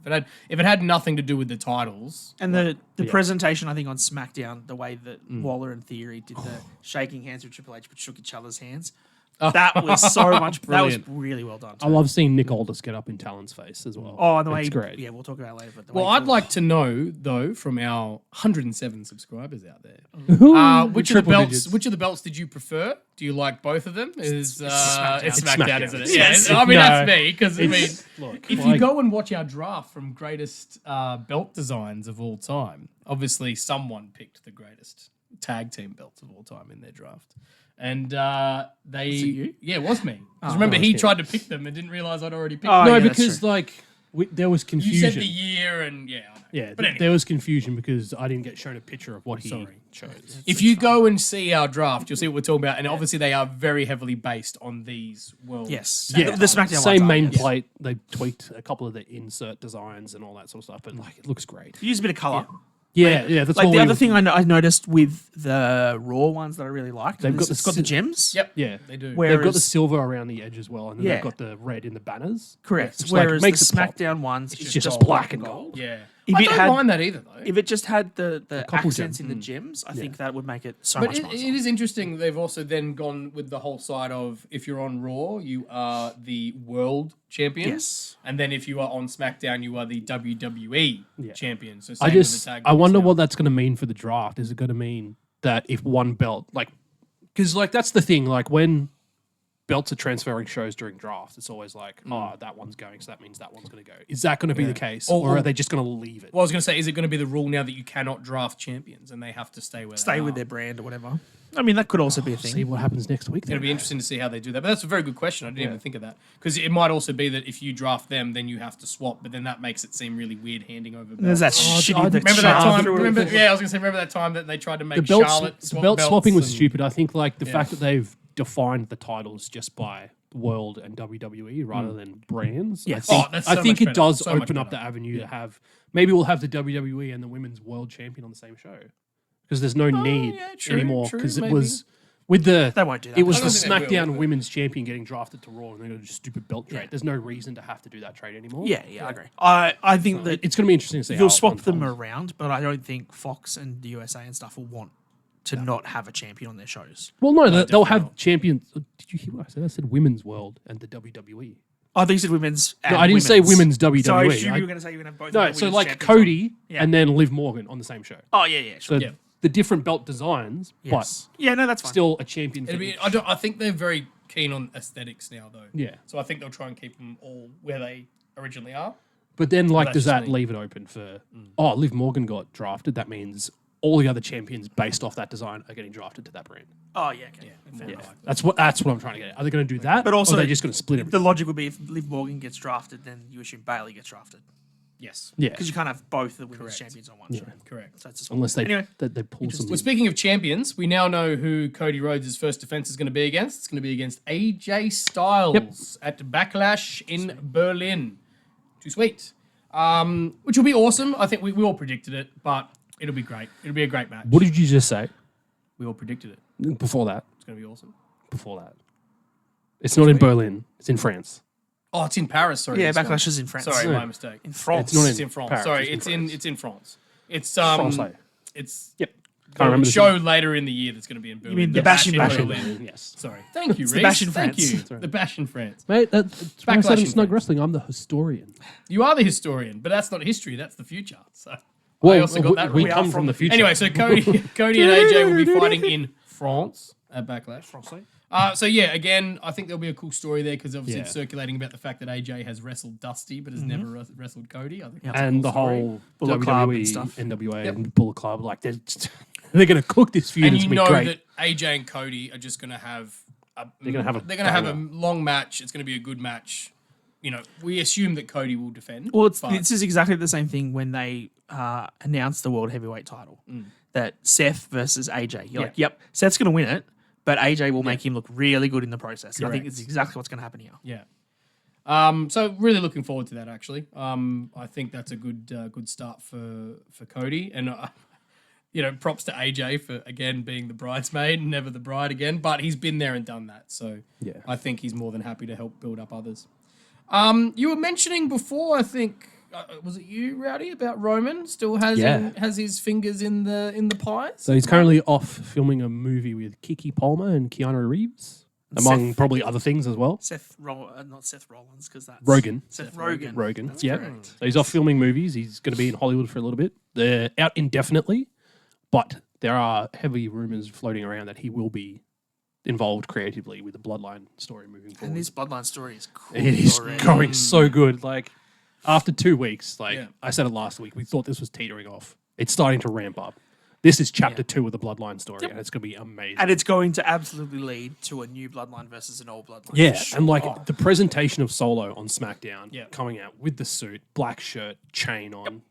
If it had nothing to do with the titles, And the presentation, I think, on SmackDown, the way that Waller and Theory did the shaking hands with Triple H but shook each other's hands, that was so much. That was Brilliant. really well done. I love seeing Nick Aldis get up in Talon's face as well. Oh, and the way, it's great. yeah, we'll talk about it later. But the well, way I'd like to know though from our 107 subscribers out there, which of the Triple belts? digits. Which of the belts did you prefer? Do you like both of them? It's SmackDown. It's It's SmackDown, SmackDown. isn't it? Yes. Yeah, I mean No. that's me because I mean. It's- look, If you go and watch our draft from greatest belt designs of all time, obviously someone picked the greatest tag team belts of all time in their draft. And they... you? Yeah, it was me. Because remember, he tried to pick them and didn't realize I'd already picked Oh, them. no, yeah, that's because true. like there was You confusion. said the year and... Yeah, I know. Yeah, But anyway. there was confusion because I didn't get shown a picture of what he Sorry. chose. If you go and see our draft, you'll see what we're talking about. And obviously they are very heavily based on these world... Yes. Yeah, The SmackDown same ones are, main yes. plate. They tweaked a couple of the insert designs and all that sort of stuff, but like it looks great. Use a bit of color. Yeah, that's Like all the we other were- thing I noticed with the Raw ones that I really liked, They've got it's the got the gems. Yep. Yeah, They do. Where- they've got the Whereas- silver around the edge as well, and then Yeah. they've got the red in the banners. Correct. Which, like, Whereas makes the it pop. SmackDown ones, It's it's just just black and gold. Yeah. If I it don't had- mind that either, though. If it just had the couple accents gems. in the gems, I think that would make it so But much nicer. it is interesting. They've also then gone with the whole side of if you're on Raw, you are the world champion. Yes. And then if you are on SmackDown, you are the WWE champion. So I same with the tag I belts wonder now. what that's going to mean for the draft. Is it going to mean that if one belt, like, because like that's the thing, like when belts are transferring shows during drafts, it's always like, oh, that one's going, so that means that one's going to go. Is that going to be the case, or are they just going to leave it? Well, I was going to say, is it going to be the rule now that you cannot draft champions and they have to stay where they Stay are? with their brand or whatever. I mean, that could also be a thing. See what happens next week. It'll be interesting to see how they do that. But that's a very good question. I didn't even think of that. Because it might also be that if you draft them, then you have to swap, but then that makes it seem really weird handing over belts. There's that shitty. Remember that time? Remember that time that they tried to make Charlotte swap belt belts swapping was and- stupid. I think like the fact that they've defined the titles just by World and WWE rather than brands. Yes. That's so I think much it better. does So much open up better. the avenue to have. Maybe we'll have the WWE and the Women's World Champion on the same show because there's no need yeah, true, anymore true, because it maybe. was. With the They won't do that. It was I the don't think they will, SmackDown but- Women's Champion getting drafted to Raw, and they're going to do stupid belt trade. There's no reason to have to do that trade anymore. Yeah, I agree. I think that It's going to be interesting to see. you'll how it swap them unfolds. around, but I don't think Fox and the USA and stuff will want to not have a champion on their shows. Well, no, they'll definitely have not. champions. Did you hear what I said? I said Women's World and the WWE. I think you said women's. And No, I didn't say women's WWE. So I assume I- you were going to say you were going to have both. No, of the so women's like champions Cody on. Yeah. and then Liv Morgan on the same show. Oh yeah, sure. So Yeah. the different belt designs, Yes. Yeah, no, that's but fine. still a champion. for It'll be, each. I think they're very keen on aesthetics now, though. Yeah. So I think they'll try and keep them all where they originally are. But then, like, that's does just that me. leave it open for? Oh, Liv Morgan got drafted. That means all the other champions based off that design are getting drafted to that brand. Oh yeah, okay. Fair Yeah, enough. that's what I'm trying to get at. Are they going to do that? But also, or are they just going to split it? The logic would be if Liv Morgan gets drafted, then you assume Bailey gets drafted Yes. Yeah, because you can't have both the women's Correct. champions on one show. Correct. So that's just unless they Anyway. they pull some. Well, speaking of champions, we now know who Cody Rhodes' first defense is going to be against. It's going to be against AJ Styles at Backlash in Berlin. Too sweet. Which will be awesome. I think we all predicted it, but it'll be great. It'll be a great match. What did you just say We all predicted it. before that? It's going to be awesome. Before that, it's not in Berlin. It's in France. Oh, it's in Paris. Sorry. Yeah, this one. Backlash is in France. Sorry, Yeah. my mistake. In France. It's not It's in France. Paris, Sorry, it's in France. it's in France. It's Francais. it's Yep. a Can't remember the show later in the year that's going to be in Berlin. mean the Bash in Berlin. Yes. Sorry. Thank you, Reece. the Bash in Thank France. you. Sorry. The Bash in France. Mate, that's why I said Backlash in in Snug France. Wrestling, I'm the historian. You are the historian, but that's not history. That's the future. So I Well, also got that we wrong. come from the future. Anyway, so Cody and AJ will be fighting in France at Backlash. So yeah, again, I think there'll be a cool story there because obviously it's Yeah. circulating about the fact that AJ has wrestled Dusty but has never wrestled Cody. I think that's a and cool the story. whole Bullet Club and WWE, stuff. NWA, and Bullet Club, like they're going to cook this feud. And It's you gonna be know great. that AJ and Cody are just going to have They're gonna have a they're going to have a banger. long match. It's going to be a good match. You know, we assume that Cody will defend. Well, but- this is exactly the same thing when they announced the World Heavyweight title. That Seth versus AJ. You're like, yep, Seth's going to win it, but AJ will make him look really good in the process. And I think Correct. it's exactly what's going to happen here. Yeah. So really looking forward to that. Actually, I think that's a good start for Cody, and you know, props to AJ for again being the bridesmaid, never the bride again. But he's been there and done that, so Yeah. I think he's more than happy to help build up others. You were mentioning before, I think, was it you, Rowdy, about Roman still has his fingers in the pies? So he's currently off filming a movie with Kiki Palmer and Keanu Reeves, among Seth- probably other things as well. Not Seth Rollins, because that's Rogen. Seth Rogen. Rogan. That's Yeah. correct. So he's off filming movies. He's going to be in Hollywood for a little bit. They're out indefinitely, but there are heavy rumors floating around that he will be involved creatively with the Bloodline story moving forward. And this Bloodline story is cool. It is already. going so good. Like after 2 weeks, like Yeah. I said it last week, we thought this was teetering off. It's starting to ramp up. This is chapter 2 of the Bloodline story, and it's going to be amazing. And it's going to absolutely lead to a new Bloodline versus an old Bloodline. Yeah, for sure. and like the presentation of Solo on SmackDown, Yeah. coming out with the suit, black shirt, chain on.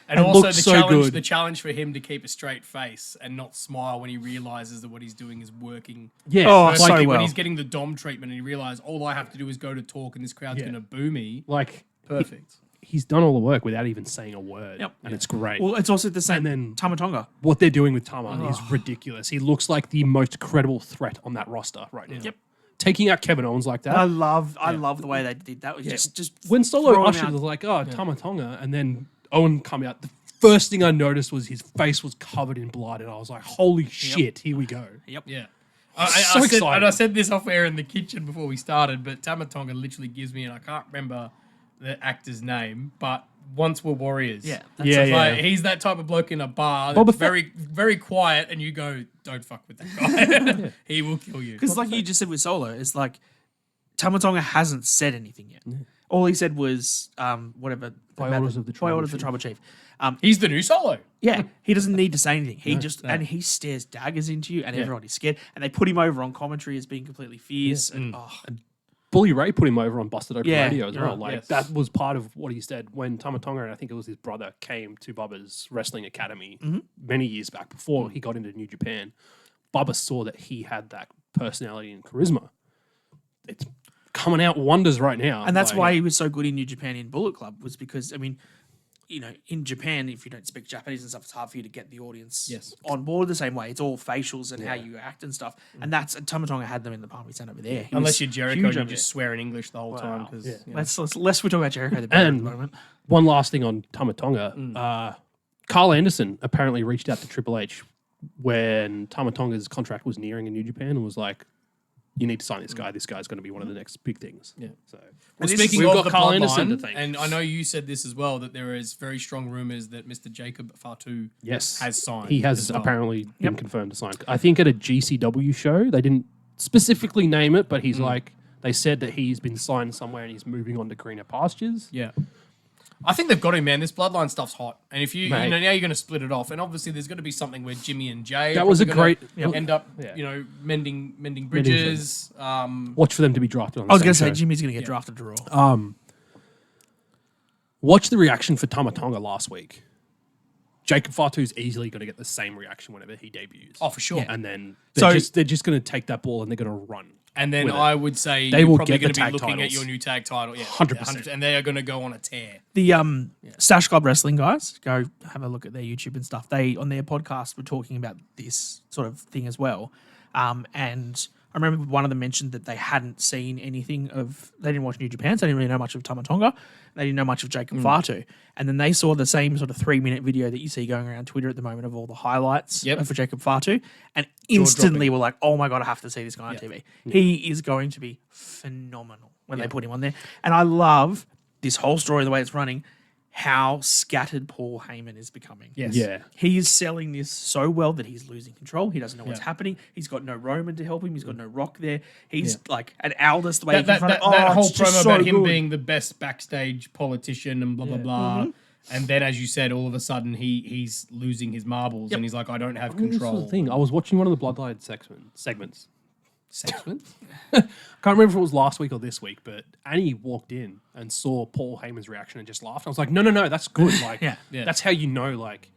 And It also looks the so challenge, good. the challenge for him to keep a straight face and not smile when he realizes that what he's doing is working. Yeah, Oh, like, so Perfectly, well. when he's getting the dom treatment and he realizes all I have to do is go to talk and this crowd's Yeah. going to boo me. like Perfect. he's done all the work without even saying a word, Yep. and it's great. Well, it's also the same. And then- Tama Tonga. What they're doing with Tama is ridiculous. He looks like the most credible threat on that roster right now. Yep. Taking out Kevin Owens like that. I love the way they did that. Just When Solo throw him ushered, out. it was like, oh, Tama Tonga, and then Owen come out. The first thing I noticed was his face was covered in blood, and I was like, holy shit, here we go. Yep. Yeah. So I exciting. said this off air in the kitchen before we started, but Tamatonga literally gives me, and I can't remember the actor's name, but once were warriors. Yeah. Yeah, yeah. Like, he's that type of bloke in a bar Boba that's Fett- very, very quiet, and you go, don't fuck with that guy. He will kill you. Because like you just said with Solo, it's like Tama Tonga hasn't said anything yet. All he said was whatever. By orders of the tribal tribal chief. He's the new Solo. Yeah, he doesn't need to say anything. He and he stares daggers into you, and everybody's scared. And they put him over on commentary as being completely fierce. And Bully Ray put him over on Busted Open Yeah, Radio as well. right, Like yes. that was part of what he said when Tama Tonga, and I think it was his brother, came to Bubba's wrestling academy many years back before he got into New Japan. Bubba saw that he had that personality and charisma. It's coming out wonders right now. And that's Like, why he was so good in New Japan in Bullet Club, was because, I mean, in Japan, if you don't speak Japanese and stuff, it's hard for you to get the audience on board the same way. It's all facials and how you act and stuff. And that's, Tama Tonga had them in the palm of his hand over there. He Unless was you're Jericho huge and you over just swear in English the whole time. Cause, there. you know. Let's we talk about Jericho the better at the And moment. one last thing on Tama Tonga. Carl Anderson apparently reached out to Triple H when Tama Tonga's contract was nearing in New Japan and was like, you need to sign this guy. This guy's going to be one of the next big things. Yeah. So Well, this speaking we've of got the Carl Anderson to bloodline, thank. and I know you said this as well, that there is very strong rumors that Mr. Jacob Fatu yes, has signed. He has as well. apparently been confirmed to sign. I think at a GCW show, they didn't specifically name it, but he's like, they said that he's been signed somewhere and he's moving on to greener pastures. Yeah. I think they've got him, man. This bloodline stuff's hot. And if you Mate. now you're going to split it off. And obviously there's going to be something where Jimmy and Jay That are was a probably great- gonna end up, Yeah. mending bridges. Watch for them to be drafted on the I was same going to say, show. Jimmy's going to get drafted to Raw. Watch the reaction for Tama Tonga last week. Jacob Fatu's easily going to get the same reaction whenever he debuts. Oh, for sure. And then So- they're just going to take that ball and they're going to run. And then with it. I would say They you're will probably get going the to be tag looking at titles. your new tag title. Yeah, 100%. And they are going to go on a tear. The Stash Club Wrestling guys, go have a look at their YouTube and stuff. They, on their podcast, were talking about this sort of thing as well. And I remember one of them mentioned that they hadn't seen anything of, they didn't watch New Japan, so they didn't really know much of Tama Tonga. They didn't know much of Jacob Fatu. And then they saw the same sort of 3-minute video that you see going around Twitter at the moment of all the highlights for Jacob Fatu. And instantly were like, oh my God, I have to see this guy on TV. He is going to be phenomenal when they put him on there. And I love this whole story, the way it's running, how scattered Paul Heyman is becoming. Yes. Yeah. He is selling this so well that he's losing control. He doesn't know what's happening. He's got no Roman to help him. He's got no Rock there. He's like an Aldous the way he That can whole it's just promo so about him good. being the best backstage politician and blah, blah, blah. And then, as you said, all of a sudden he's losing his marbles and he's like, I don't have This is control. the thing. I was watching one of the Bloodline segments. Can't remember if it was last week or this week, but Annie walked in and saw Paul Heyman's reaction and just laughed. I was like, no, that's good. Like, Yeah. that's how you know, like,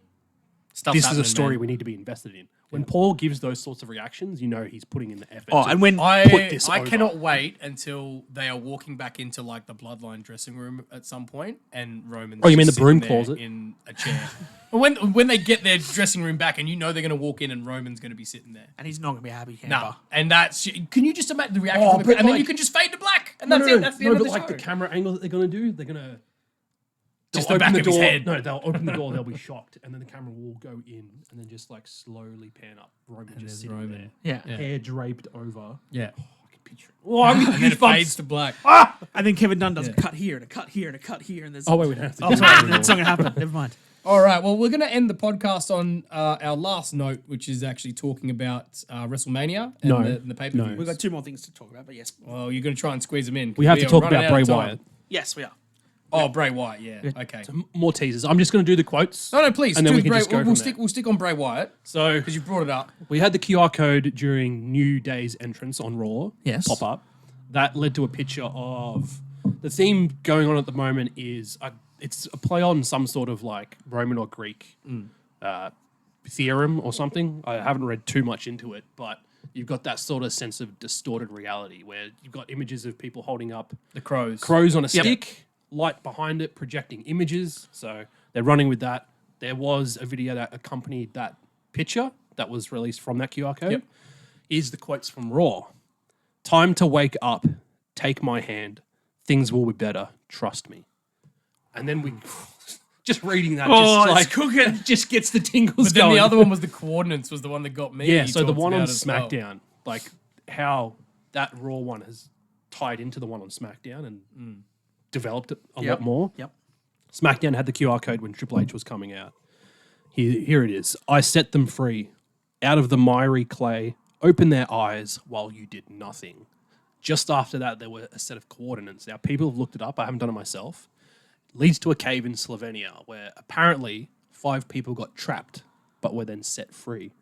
Stuff's this is a happening, story man. we need to be invested in. When Paul gives those sorts of reactions, you know he's putting in the effort. Oh, to and when I put this over. cannot wait until they are walking back into like the Bloodline dressing room at some point, and Roman's. Oh, you mean just the broom sitting there closet? in a chair? when they get their dressing room back, and you know they're going to walk in, and Roman's going to be sitting there. and he's not going to be a happy camper. Nah, and that's. Can you just imagine the reaction? Oh, from the, but and then like- you can just fade to black, and that's it. That's the end of but the like show. the camera angle that they're going to do, they're going to Just the back of his head. No, they'll open the door, they'll be shocked, and then the camera will go in, and then just like slowly pan up. Roman just sitting Roman. there, Yeah. hair draped over. Yeah. I can picture it. Oh, I'm And then it fades to black. And then Kevin Dunn does a cut here and a cut here and a cut here. And there's Oh wait, we don't have to. Oh, do sorry, that. that's not going to happen. Never mind. All right. Well, we're going to end the podcast on our last note, which is actually talking about WrestleMania and the pay-per-view. We've got 2 more things to talk about, but yes. Well, you're going to try and squeeze them in. We have to are talk running about out Bray of time. Wyatt. Yes, we are. Oh, Bray Wyatt. Yeah. Okay. More teasers. I'm just going to do the quotes. No, please. And then do we can Bray, just go we'll from stick. there. We'll stick on Bray Wyatt So because you brought it up. we had the QR code during New Day's entrance on Raw. Yes. Pop up. That led to a picture of the theme going on at the moment is it's a play on some sort of like Roman or Greek theorem or something. I haven't read too much into it, but you've got that sort of sense of distorted reality where you've got images of people holding up The crows. crows on a stick, light behind it, projecting images. So they're running with that. There was a video that accompanied that picture that was released from that QR code. Yep. Is the quotes from Raw. Time to wake up. Take my hand. Things will be better. Trust me. And then we just reading that Oh, just it's like cooking. just gets the tingles But then going. the other one was the coordinates. Was the one that got me. yeah, you so the talked one on about as well. SmackDown, like how that Raw one has tied into the one on SmackDown and developed it a lot more. Yep. SmackDown had the QR code when Triple H was coming out. Here it is. I set them free. Out of the miry clay, open their eyes while you did nothing. Just after that, there were a set of coordinates. Now, people have looked it up. I haven't done it myself. It leads to a cave in Slovenia where apparently 5 people got trapped, but were then set free.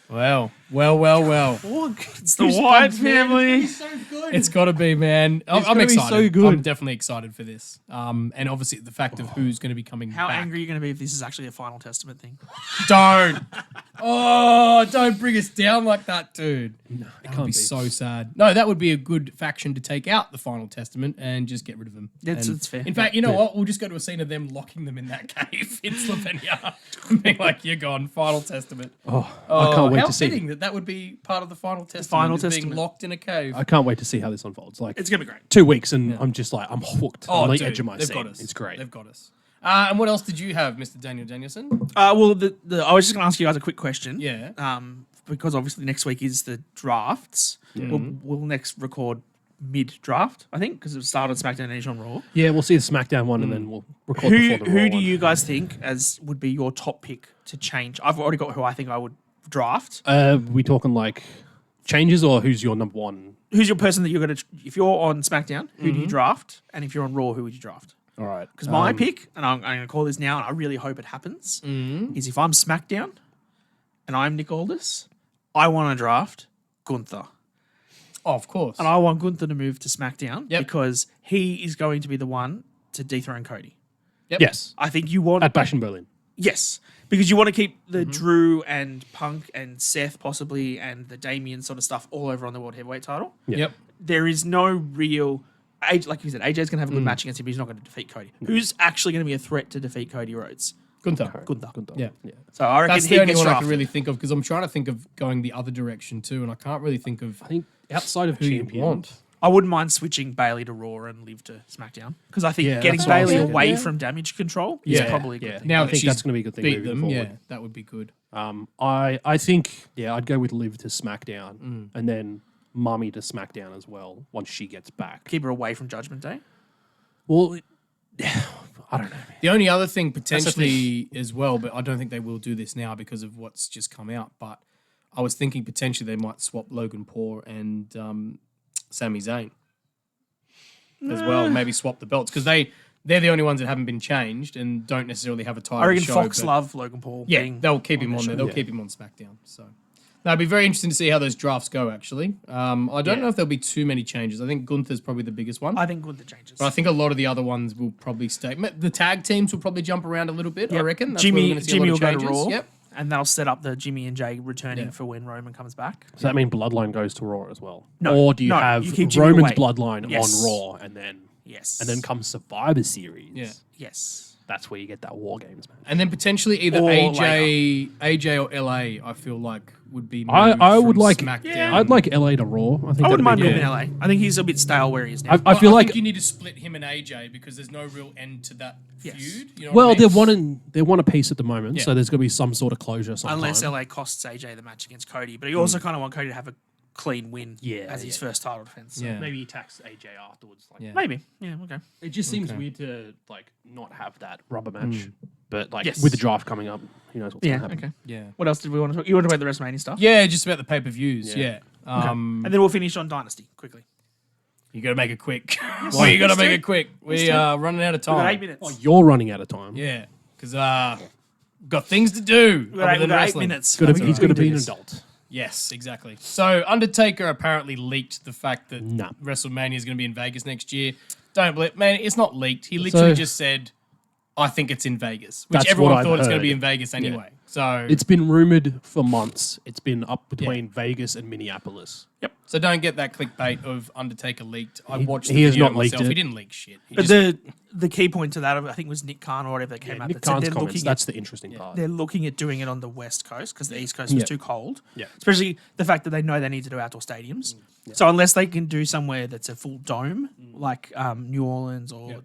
Well. It's the White family. It's got to be, man. I'm gonna be excited. so good. I'm definitely excited for this. And obviously the fact of who's going to be coming How back. angry are you going to be if this is actually a Final Testament thing? Don't. Oh, don't bring us down like that, dude. No, it That can't would be so sad. No, that would be a good faction to take out the Final Testament and just get rid of them. That's And fair. In fact, you know what? We'll just go to a scene of them locking them in that cave in Slovenia. Being like, you're gone, Final Testament. I can't wait how to see. fitting that would be part of the Final Testament. Final is being Testament. locked in a cave. I can't wait to see how this unfolds. Like It's going to be great. 2 weeks, and I'm just like I'm hooked on the dude, edge of my they've seat. got us. It's great. They've got us. And what else did you have, Mr. Daniel Danielson? Well, I was just going to ask you guys a quick question. Yeah. Because obviously next week is the drafts. We'll next record mid-draft, I think, because it started SmackDown and on Raw. Yeah, we'll see the SmackDown one, and then we'll record before the Raw Who do one. you guys think as would be your top pick to change? I've already got who I think I would draft. We talking like changes, or who's your number one? Who's your person that you're going to... If you're on SmackDown, who do you draft? And if you're on Raw, who would you draft? All right, Because my pick, and I'm going to call this now, and I really hope it happens, is if I'm SmackDown and I'm Nick Aldis, I want to draft Gunther. Oh, of course. And I want Gunther to move to SmackDown Yep. because he is going to be the one to dethrone Cody. Yep. yes, I think you want... at Bash in Berlin. Yes, because you want to keep the Drew and Punk and Seth possibly and the Damien sort of stuff all over on the World Heavyweight title. Yep. There is no real... Like you said, AJ's going to have a good match against him, but he's not going to defeat Cody. Who's actually going to be a threat to defeat Cody Rhodes? Gunther. Gunther. Yeah. So I reckon That's he the only gets one I drafted. can really think of because I'm trying to think of going the other direction too, and I can't really think of I think outside of who you champion, want. I wouldn't mind switching Bailey to Raw and Liv to SmackDown because I think Yeah, getting that's what I was Bailey thinking. away Yeah. from damage control is probably a good thing. Now I that think she's that's going to be a good thing beat moving them, forward. yeah, that would be good. I think I'd go with Liv to SmackDown, and then Mummy to SmackDown as well once she gets back. Keep her away from Judgment Day. Well, I don't know. The only other thing potentially as well, but I don't think they will do this now because of what's just come out. But I was thinking potentially they might swap Logan Paul and Sami Zayn as well. Maybe swap the belts because they're the only ones that haven't been changed and don't necessarily have a title. I reckon show, Fox but love Logan Paul. Yeah, being they'll keep him on the there. show. They'll keep him on SmackDown. So that'd be very interesting to see how those drafts go. Actually, I don't know if there'll be too many changes. I think Gunther's probably the biggest one. I think Gunther changes. But I think a lot of the other ones will probably stay. The tag teams will probably jump around a little bit, I Yep. reckon. That's where we're Jimmy gonna see a lot will of go to changes. Raw. Yep. And that'll set up the Jimmy and Jay returning Yeah. for when Roman comes back. Does that mean Bloodline goes to Raw as well? No, Or do you no, have you keep Jimmy Roman's away. Bloodline Yes. on Raw and then Yes. comes Survivor Series? Yeah. Yes. That's where you get that War Games match. And then potentially either Or AJ or LA, I feel like would be I moved would from like SmackDown. I'd like LA to Raw. I think I wouldn't mind that'd him be in good. LA. I think he's a bit stale where he is now. I feel I like think you need to split him and AJ because there's no real end to that Yes. feud. You know well, what I mean? they want a piece at the moment, Yeah. so there's going to be some sort of closure sometime. Unless LA costs AJ the match against Cody. But you also kind of want Cody to have a clean win as his first title defense. So Yeah. Maybe he attacks AJ afterwards. Like, Yeah. Maybe. Yeah, okay. It just seems weird to like not have that rubber match. But like Yes. with the draft coming up, who knows what's Yeah, going to happen. okay. Yeah. What else did we want to talk? You want to talk about the WrestleMania stuff? Yeah, just about the pay-per-views. Yeah. Yeah. And then we'll finish on Dynasty quickly. You got to make it quick. Well, you got to make it quick. We are running out of We've got time. 8 minutes. Oh, you're running out of time. Yeah, because got things to do. We've got other than 8 wrestling. minutes. He's going to be an this. adult. Yes, exactly. So Undertaker apparently leaked the fact that No. WrestleMania is going to be in Vegas next year. Don't believe, man. It's not leaked. He literally just said, "I think it's in Vegas," which That's everyone what I've thought it's going to heard. be in Vegas anyway. So It's been rumored for months. It's been up between Vegas and Minneapolis. So don't get that clickbait of Undertaker leaked. I watched the he has video not leaked myself. it. He didn't leak shit. He But just- the key point to that, I think, was Nick Khan or whatever that came out. Nick that said Khan's they're comments. looking That's the interesting part. they're looking at doing it on the West Coast because the East Coast was Yeah. too cold. Yeah. Especially the fact that they know they need to do outdoor stadiums. So unless they can do somewhere that's a full dome, like New Orleans or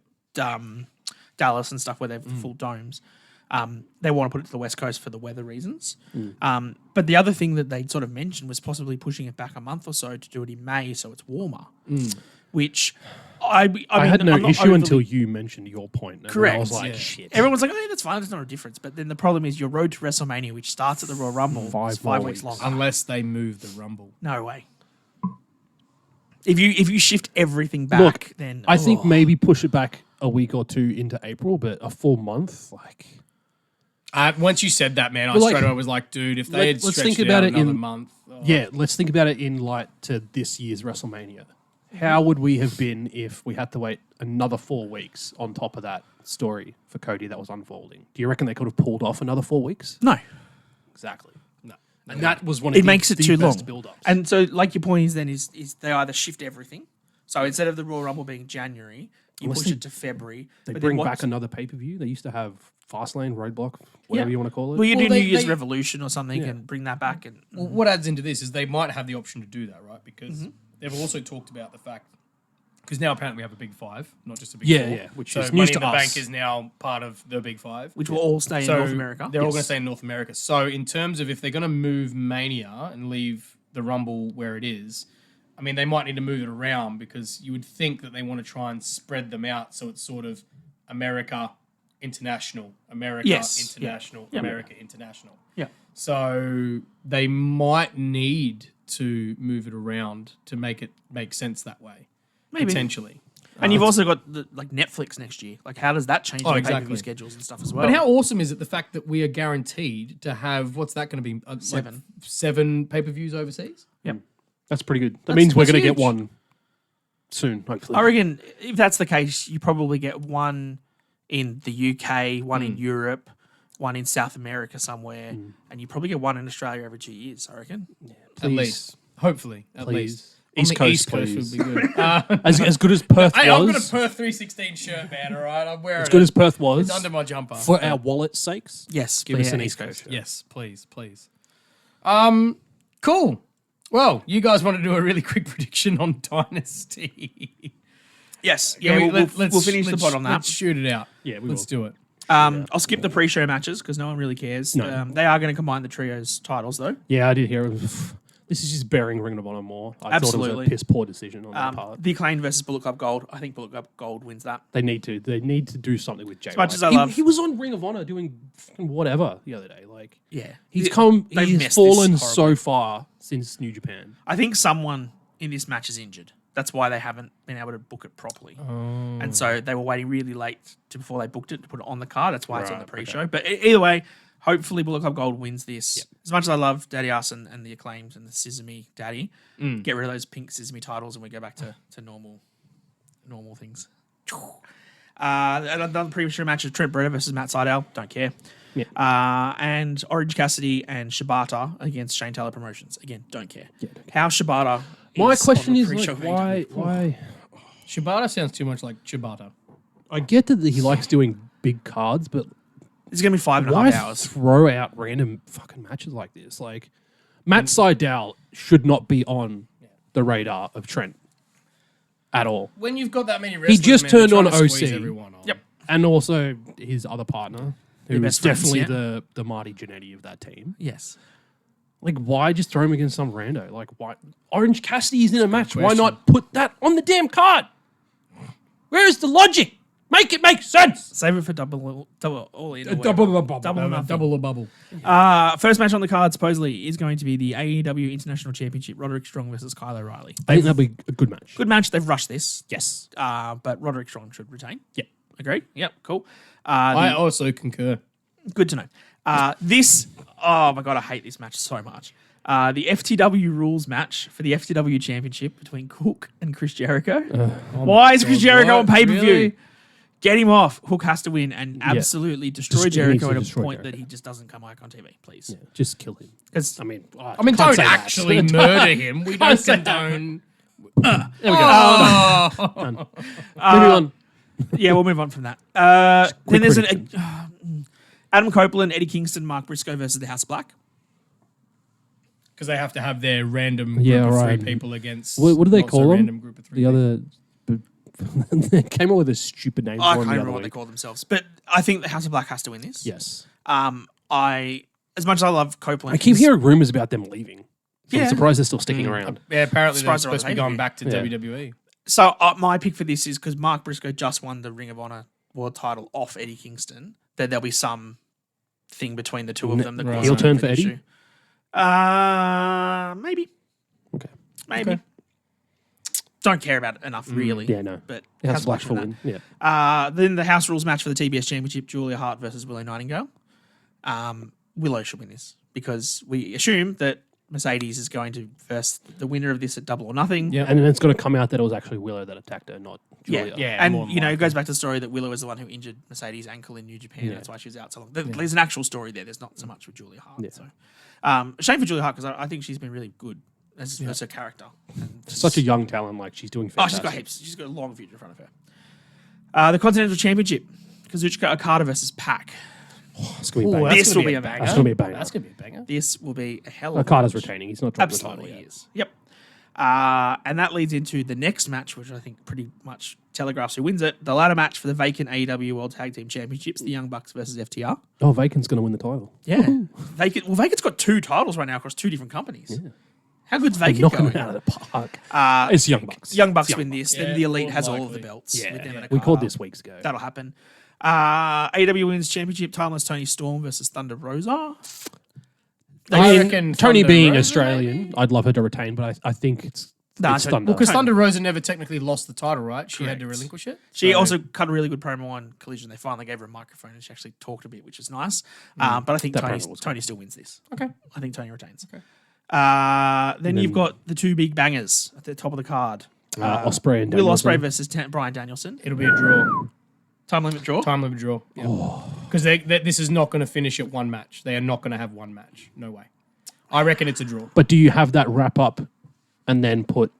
Dallas and stuff where they've full domes, they want to put it to the West Coast for the weather reasons. But the other thing that they sort of mentioned was possibly pushing it back a month or so to do it in May so it's warmer, which I mean, had no I'm not issue overly- until you mentioned your point. And Correct. I was like, Yeah. shit. Everyone's like, oh, yeah, that's fine. There's not a difference. But then the problem is your road to WrestleMania, which starts at the Royal Rumble, is 5 more weeks weeks. long. Unless they move the Rumble. No way. If you shift everything back, Look, then I think maybe push it back a week or two into April, but a full month, like... Once you said that, man, I Well, like, straight away was like, dude, if they had let's stretched think it about out it another in- month. Yeah, let's think about it in light to this year's WrestleMania. How would we have been if we had to wait another 4 weeks on top of that story for Cody that was unfolding? Do you reckon they could have pulled off another 4 weeks? no. Exactly. No. And that was one of It makes it the too long. best build-ups. And so, like your point is then is they either shift everything. So instead of the Royal Rumble being January, you Unless push they- it to February. They but bring then back another pay-per-view. They used to have Fastlane, Roadblock, whatever you want to call it. Well, you do Well, New they- Year's they- Revolution or something and bring that back. And Well, what adds into this is they might have the option to do that, right? Because Mm-hmm. they've also talked about the fact, because now apparently we have a Big Five, not just a Big Yeah, Four. yeah, which so is Money news in to the us. Bank is now part of the Big Five. which will all stay in So North America. They're all going to stay in North America. So in terms of if they're going to move Mania and leave the Rumble where it is, I mean, they might need to move it around because you would think that they want to try and spread them out so it's sort of America, International, America, Yes. International, Yeah. America, International. Yeah. So they might need to move it around to make it make sense that way. Maybe. Potentially. And you've also got like Netflix next year. Like, how does that change the exactly. pay-per-view schedules and stuff as well? But how awesome is it the fact that we are guaranteed to have, what's that going to be? Seven. Like 7 pay-per-views overseas? Yep. That's pretty good. That means we're that's going to get huge. one soon, hopefully. I reckon if that's the case, you probably get one in the UK, one in Europe, one in South America somewhere, and you probably get one in Australia every 2 years, I reckon. At least. Hopefully. At Please. least. East On the Coast, East Coast please. would be good. As good as Perth Hey, I've got a was, Perth 316 shirt, man, all right? I'm wearing as good it. as Perth was, It's under my jumper. for our wallet's sakes, Yes, give but us yeah, an East Coast. Yes, please, please. Cool. Well, you guys want to do a really quick prediction on Dynasty? Yes. Yeah, Yeah, we'll finish the pod on that. Let's shoot it out. Yeah, we Let's will. do it. I'll skip the pre-show matches because no one really cares. No. They are going to combine the trios titles though. Yeah, I did hear it. This is just burying Ring of Honor more. I thought it Absolutely. was a piss poor decision on their part. The Acclaimed versus Bullet Club Gold. I think Bullet Club Gold wins that. They need to. They need to do something with Jay. As much as I love- he was on Ring of Honor doing fucking whatever the other day. Like, Yeah. he's They've he's messed fallen this so far since New Japan. I think someone in this match is injured. That's why they haven't been able to book it properly. Oh. And so they were waiting really late before they booked it to put it on the card. That's why it's on the Right, pre-show. But either way, hopefully Bullet Club Gold wins this. As much as I love Daddy Ass and the Acclaimed and the Sesame Daddy, get rid of those pink Sesame titles and we go back to normal things. Another pre-show match is Trent Beretta versus Matt Sydal. Don't care. Yeah. And Orange Cassidy and Shibata against Shane Taylor Promotions. Again, don't care. Yeah, don't How Shibata My is question on the is pre-show like, why? Shibata sounds too much like Chibata. I get that he likes doing big cards, but It's going to be 5.5 why hours. throw out random fucking matches like this? Like, Matt Sydal should not be on the radar of Trent at all. When you've got that many wrestlers, just man, they're turned trying on to squeeze OC. everyone on. Yep. And also his other partner, who is best friends, definitely yeah. the Marty Jannetty of that team. Yes. Like, why just throw him against some rando? Like, why? Orange Cassidy is in a match. Why question. not put that on the damn card? Where is the logic? Make it make sense. Save it for double all in. or Double whatever. the bubble. Double or nothing. Double the bubble. First match on the card supposedly is going to be the AEW International Championship, Roderick Strong versus Kyle O'Reilly. I think that'd be a good match. Good match. They've rushed this. Yes. But Roderick Strong should retain. Yeah. Agree? Yep. Cool. I also concur. Good to know. This, oh my God, I hate this match so much. The FTW rules match for the FTW Championship between Hook and Chris Jericho. Why is Chris God, Jericho what? on pay-per-view? Really? Get him off. Hook has to win and absolutely destroy He needs Jericho to at a destroy point Jericho. that he just doesn't come back on TV, please. Just kill him. Because I mean, Don't actually murder him. We don't condone. There we go. Done. Moving on. yeah, we'll move on from that. Then there's Adam Copeland, Eddie Kingston, Mark Briscoe versus the House of Black. Because they have to have their random group Yeah, of right. 3 people against. What do they not so call them? random group of 3 The other. They came up with a stupid name I for can't him the remember other what they week. call themselves, but I think the House of Black has to win this. Yes. As much as I love Copeland, I keep hearing rumors about them leaving. So Yeah. I'm surprised they're still sticking around. Yeah, apparently they're Surprised they're on supposed to be the going pay-per-view. back to Yeah. WWE. So my pick for this is because Mark Briscoe just won the Ring of Honor World title off Eddie Kingston, that there'll be some thing between the two of them. That Right. causes Heel an turn for issue. Maybe. Okay. Maybe. Okay. Don't care about it enough, really. Yeah, no. But House has of Black much for of win. that. Yeah. Then the house rules match for the TBS Championship, Julia Hart versus Willow Nightingale. Willow should win this because we assume that Mercedes is going to verse the winner of this at Double or Nothing. Yeah, and then it's going to come out that it was actually Willow that attacked her, not Julia. Yeah. more And, than it goes back to the story that Willow is the one who injured Mercedes' ankle in New Japan. Yeah. That's why she was out so long. There's an actual story there. There's not so much with Julia Hart. Yeah. So, a shame for Julia Hart because I think she's been really good as her character. And Such a young talent, like she's doing Oh, fantastic. she's got heaps. She's got a long future in front of her. The Continental Championship, Kazuchika Okada versus Pac. It's going to be Ooh, bang. This will be a banger. It's going to be a banger. That's going to be a banger. This will be a hell of a Okada's match. retaining. He's not dropping Absolutely the title he yet. is. Yep. And that leads into the next match, which I think pretty much telegraphs who wins it. The ladder match for the vacant AEW World Tag Team Championships, the Young Bucks versus FTR. Oh, Vacant's going to win the title. Yeah. Vacant's got 2 titles right now across 2 different companies. How good's Vacant Knocking going? it out of the park. It's Young Bucks. Young Bucks It's win this. Then the Elite has all of the belts. Yeah, with them and we called Okada. this weeks ago. That'll happen. AEW Women's Championship, Timeless Tony Storm versus Thunder Rosa. I mean, reckon Tony Thunder being Rosa, Australian, maybe? I'd love her to retain, but I think it's Nah, Thunder. Well, because Tony. Thunder Rosa never technically lost the title, right? She had to Correct. relinquish it. She So- also cut a really good promo on Collision. They finally gave her a microphone and she actually talked a bit, which is nice. But I think That Tony, promo was Tony still wins this. Okay. I think Tony retains. Okay. Then you've got the 2 big bangers at the top of the card. Ospreay and Will Danielson. Ospreay versus Brian Danielson. It'll be a draw. Time limit draw. Time limit draw. Because this is not going to finish at one match. They are not going to have one match. No way. I reckon it's a draw. But do you have that wrap up and then put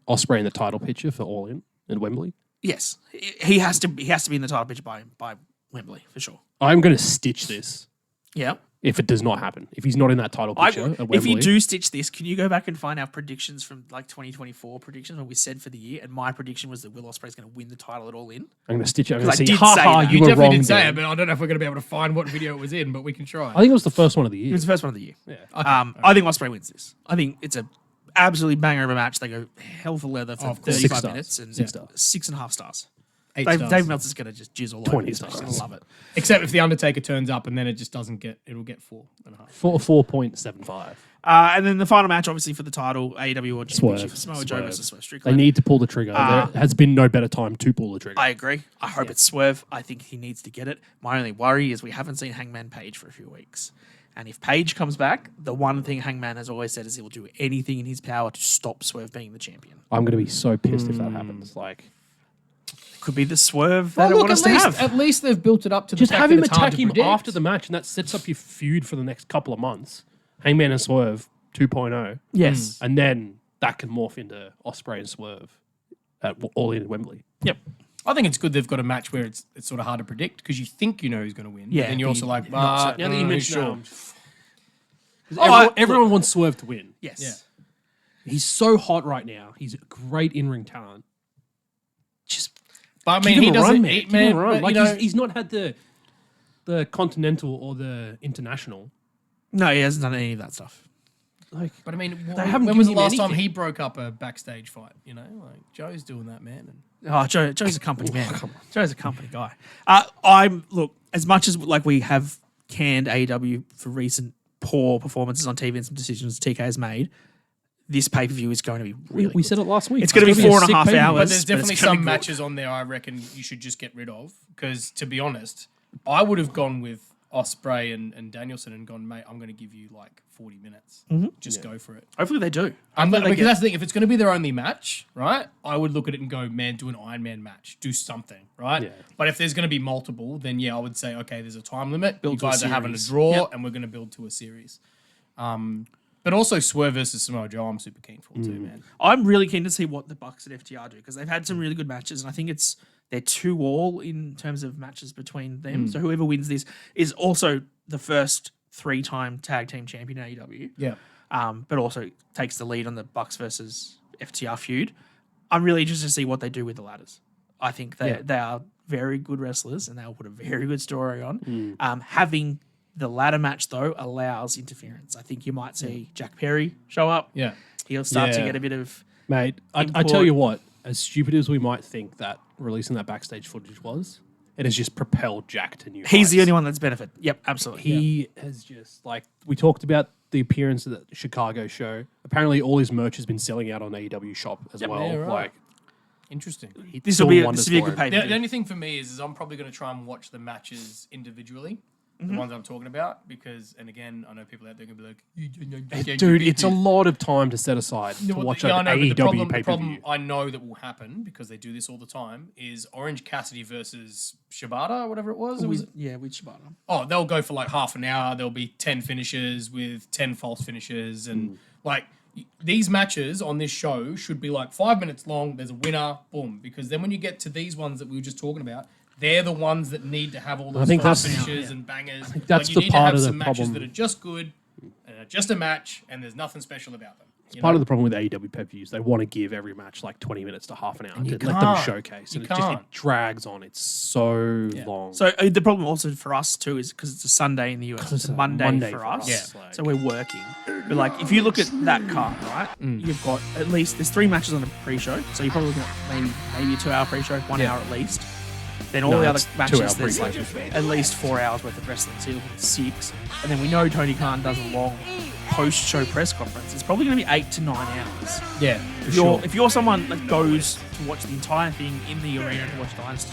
Ospreay in the title picture for All In at Wembley? Yes, he has to be in the title picture by Wembley for sure. I'm going to stitch this Yeah. if it does not happen. If he's not in that title picture at Wembley. If you do stitch this, can you go back and find our predictions from like 2024 predictions, what we said for the year? And my prediction was that Will Ospreay is going to win the title at All In. I'm going to stitch it. I'm going to Because I see, did ha say ha, that. you You were definitely wrong. did say Dan. it, but I don't know if we're going to be able to find what video it was in, but we can try. I think it was the first one of the It year. was the first one of the year. Yeah. I think Ospreay wins this. I think it's a absolutely banger of a match. They go hell for leather for Of course. 35 6 minutes stars. and 6 stars. 6.5 stars. 8 Dave stars. Meltzer's going to just jizz all over 20 this match. stars. I love it. Except if the Undertaker turns up and then it just doesn't get, it'll get 4.5. 4.75. And then the final match, obviously, for the title, AEW World Championship, Swerve. Samoa Joe Swerve. versus Swerve They Strickland. need to pull the trigger. There has been no better time to pull the trigger. I agree. I hope it's Swerve. I think he needs to get it. My only worry is we haven't seen Hangman Page for a few weeks. And if Page comes back, the one thing Hangman has always said is he will do anything in his power to stop Swerve being the champion. I'm going to be so pissed if that happens. Like, Could be the Swerve Well, that I look, want us at to least, have. at least they've built it up to just the fact have that him it's hard attack to him predict. after the match, and that sets up your feud for the next couple of months. Hangman and Swerve 2.0. Yes. And then that can morph into Ospreay and Swerve at All In at Wembley. Yep. I think it's good they've got a match where it's sort of hard to predict because you think you know who's going to win. Yeah, And you're but also you- like, not so- Now that you mention sure. everyone wants Swerve to win. Yes. Yeah. He's so hot right now. He's a great in-ring talent. Just But I give mean, him he a doesn't run, man. eat, Give him man. a run. but, Like you know, he's not had the continental or the international. No, he hasn't done any of that stuff. Like, but I mean, haven't when was given the him last time anything. he broke up a backstage fight? You know, like Joe's doing that, man. And Oh, Joe's a company man. Joe's a company guy. Look, as much as like we have canned AEW for recent poor performances on TV and some decisions TK has made, this pay-per-view is going to be really we good. said it last week. It's going to be 4.5 sick pay-per-view. hours. But there's definitely it's gonna some be good. matches on there I reckon you should just get rid of because, to be honest, I would have gone with Ospreay and Danielson and gone, mate, I'm going to give you like 40 minutes. Just go for it. Hopefully they do. Because that's the thing. If it's going to be their only match, right, I would look at it and go, man, do an Iron Man match. Do something, right? Yeah. But if there's going to be multiple, then, yeah, I would say, okay, there's a time limit. Build you to a guys are having a series. draw, Yep. and we're going to build to a series. But also Swerve versus Samoa Joe, I'm super keen for too, man. I'm really keen to see what the Bucks and FTR do because they've had some really good matches, and I think they're 2-2 in terms of matches between them. So whoever wins this is also the first 3-time tag team champion in AEW. Yeah. But also takes the lead on the Bucks versus FTR feud. I'm really interested to see what they do with the ladders. I think they are very good wrestlers, and they'll put a very good story on. Having the ladder match, though, allows interference. I think you might see Jack Perry show up. Yeah. He'll start to Yeah. get a bit of... Mate, I Import. tell you what, as stupid as we might think that releasing that backstage footage was, it has just propelled Jack to new heights. He's the only one that's benefited. Yep, absolutely. He has just, like, we talked about the appearance of the Chicago show. Apparently, all his merch has been selling out on AEW shop as well. Yeah, right. Like, Interesting. This will be a good pay. The only thing for me is I'm probably going to try and watch the matches individually, the ones I'm talking about, because, and again, I know people out there going to be like, dude, it's a lot of time to set aside to watch an AEW the pay-per-view. problem I know that will happen, because they do this all the time, is Orange Cassidy versus Shibata, or whatever it was. with Shibata. Oh, they'll go for like half an hour. There'll be 10 finishes with 10 false finishes. And like these matches on this show should be like 5 minutes long. There's a winner, boom. Because then when you get to these ones that we were just talking about, they're the ones that need to have all those false finishes and bangers. I think that's you the need part to have of the some matches problem. that are just good, and are just a match, and there's nothing special about them. It's part of the problem with AEW pay-per-views. They want to give every match like 20 minutes to half an hour to let them can't. showcase. You And it can't. drags on. It's so long. So the problem also for us too is because it's a Sunday in the US, it's a Monday for us. Yeah. So we're working. But like, if you look at that card, right, you've got at least there's 3 matches on a pre-show. So you're probably looking at maybe a 2-hour pre-show, 1 hour at least. Then all No, the other it's 2 matches, hour there's like pre-show. at least 4 hours worth of wrestling. So you're looking at 6. And then we know Tony Khan does a long post-show press conference. It's probably going to be 8 to 9 hours. Yeah, If you're someone that goes to watch the entire thing in the arena to watch Dynasty,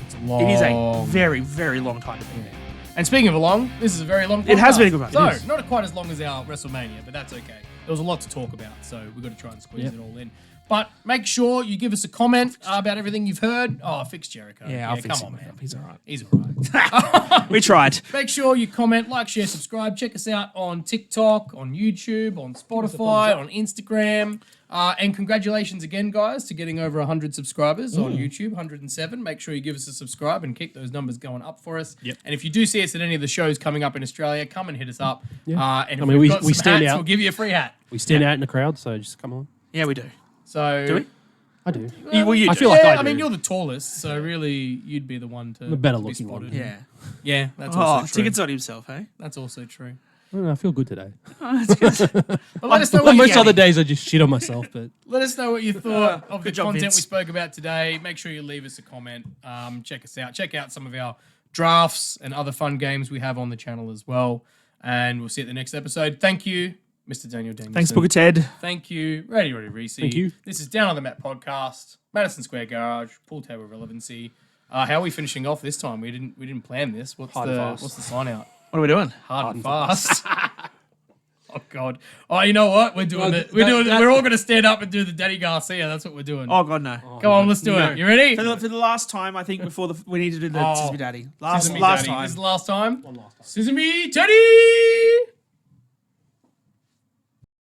it is a very, very long time to be there. And speaking of a long, this is a very long podcast. It has been a good one. So, It is. not quite as long as our WrestleMania, but that's okay. There was a lot to talk about, so we've got to try and squeeze it all in. But make sure you give us a comment about everything you've heard. Oh, fix Jericho. Yeah, I'll fix come him. on, man. He's all right. He's all right. We tried. Make sure you comment, like, share, subscribe. Check us out on TikTok, on YouTube, on Spotify, on Instagram. And congratulations again, guys, to getting over 100 subscribers on YouTube, 107. Make sure you give us a subscribe and keep those numbers going up for us. Yep. And if you do see us at any of the shows coming up in Australia, come and hit us up. And if I mean, we've got we some stand hats, out. we'll give you a free hat. We stand out in the crowd, so just come on. Yeah, we do. So, Do we? I do. You I do. feel like I do. I mean, you're the tallest, so really, you'd be the one to The better to be looking one. spotted. Yeah. Yeah, that's also true. tickets on himself, hey? That's also true. I don't know, I feel good today. But let us know what Most you other days I just shit on myself, but Let us know what you thought of the good job, content Vince. we spoke about today. Make sure you leave us a comment. Check us out. Check out some of our drafts and other fun games we have on the channel as well. And we'll see you at the next episode. Thank you, Mr. Daniel Danielson. Thanks, Booker Ted. Thank you, Ready Reece. Thank you. This is Down on the Mat podcast, Madison Square Garage, Pool Table Relevancy. How are we finishing off this time? We didn't plan this. What's Hard and fast. the sign out? What are we doing? Hard and fast. Oh God! Oh, you know what? We're doing it. We're all going to stand up and do the Danny Garcia. That's what we're doing. Oh, God, no. Come on, let's do it. You ready? For the last time, I think, we need to do the Sesame Daddy. Sesame Last Daddy. time. This is the last time. One last time. Sesame Teddy.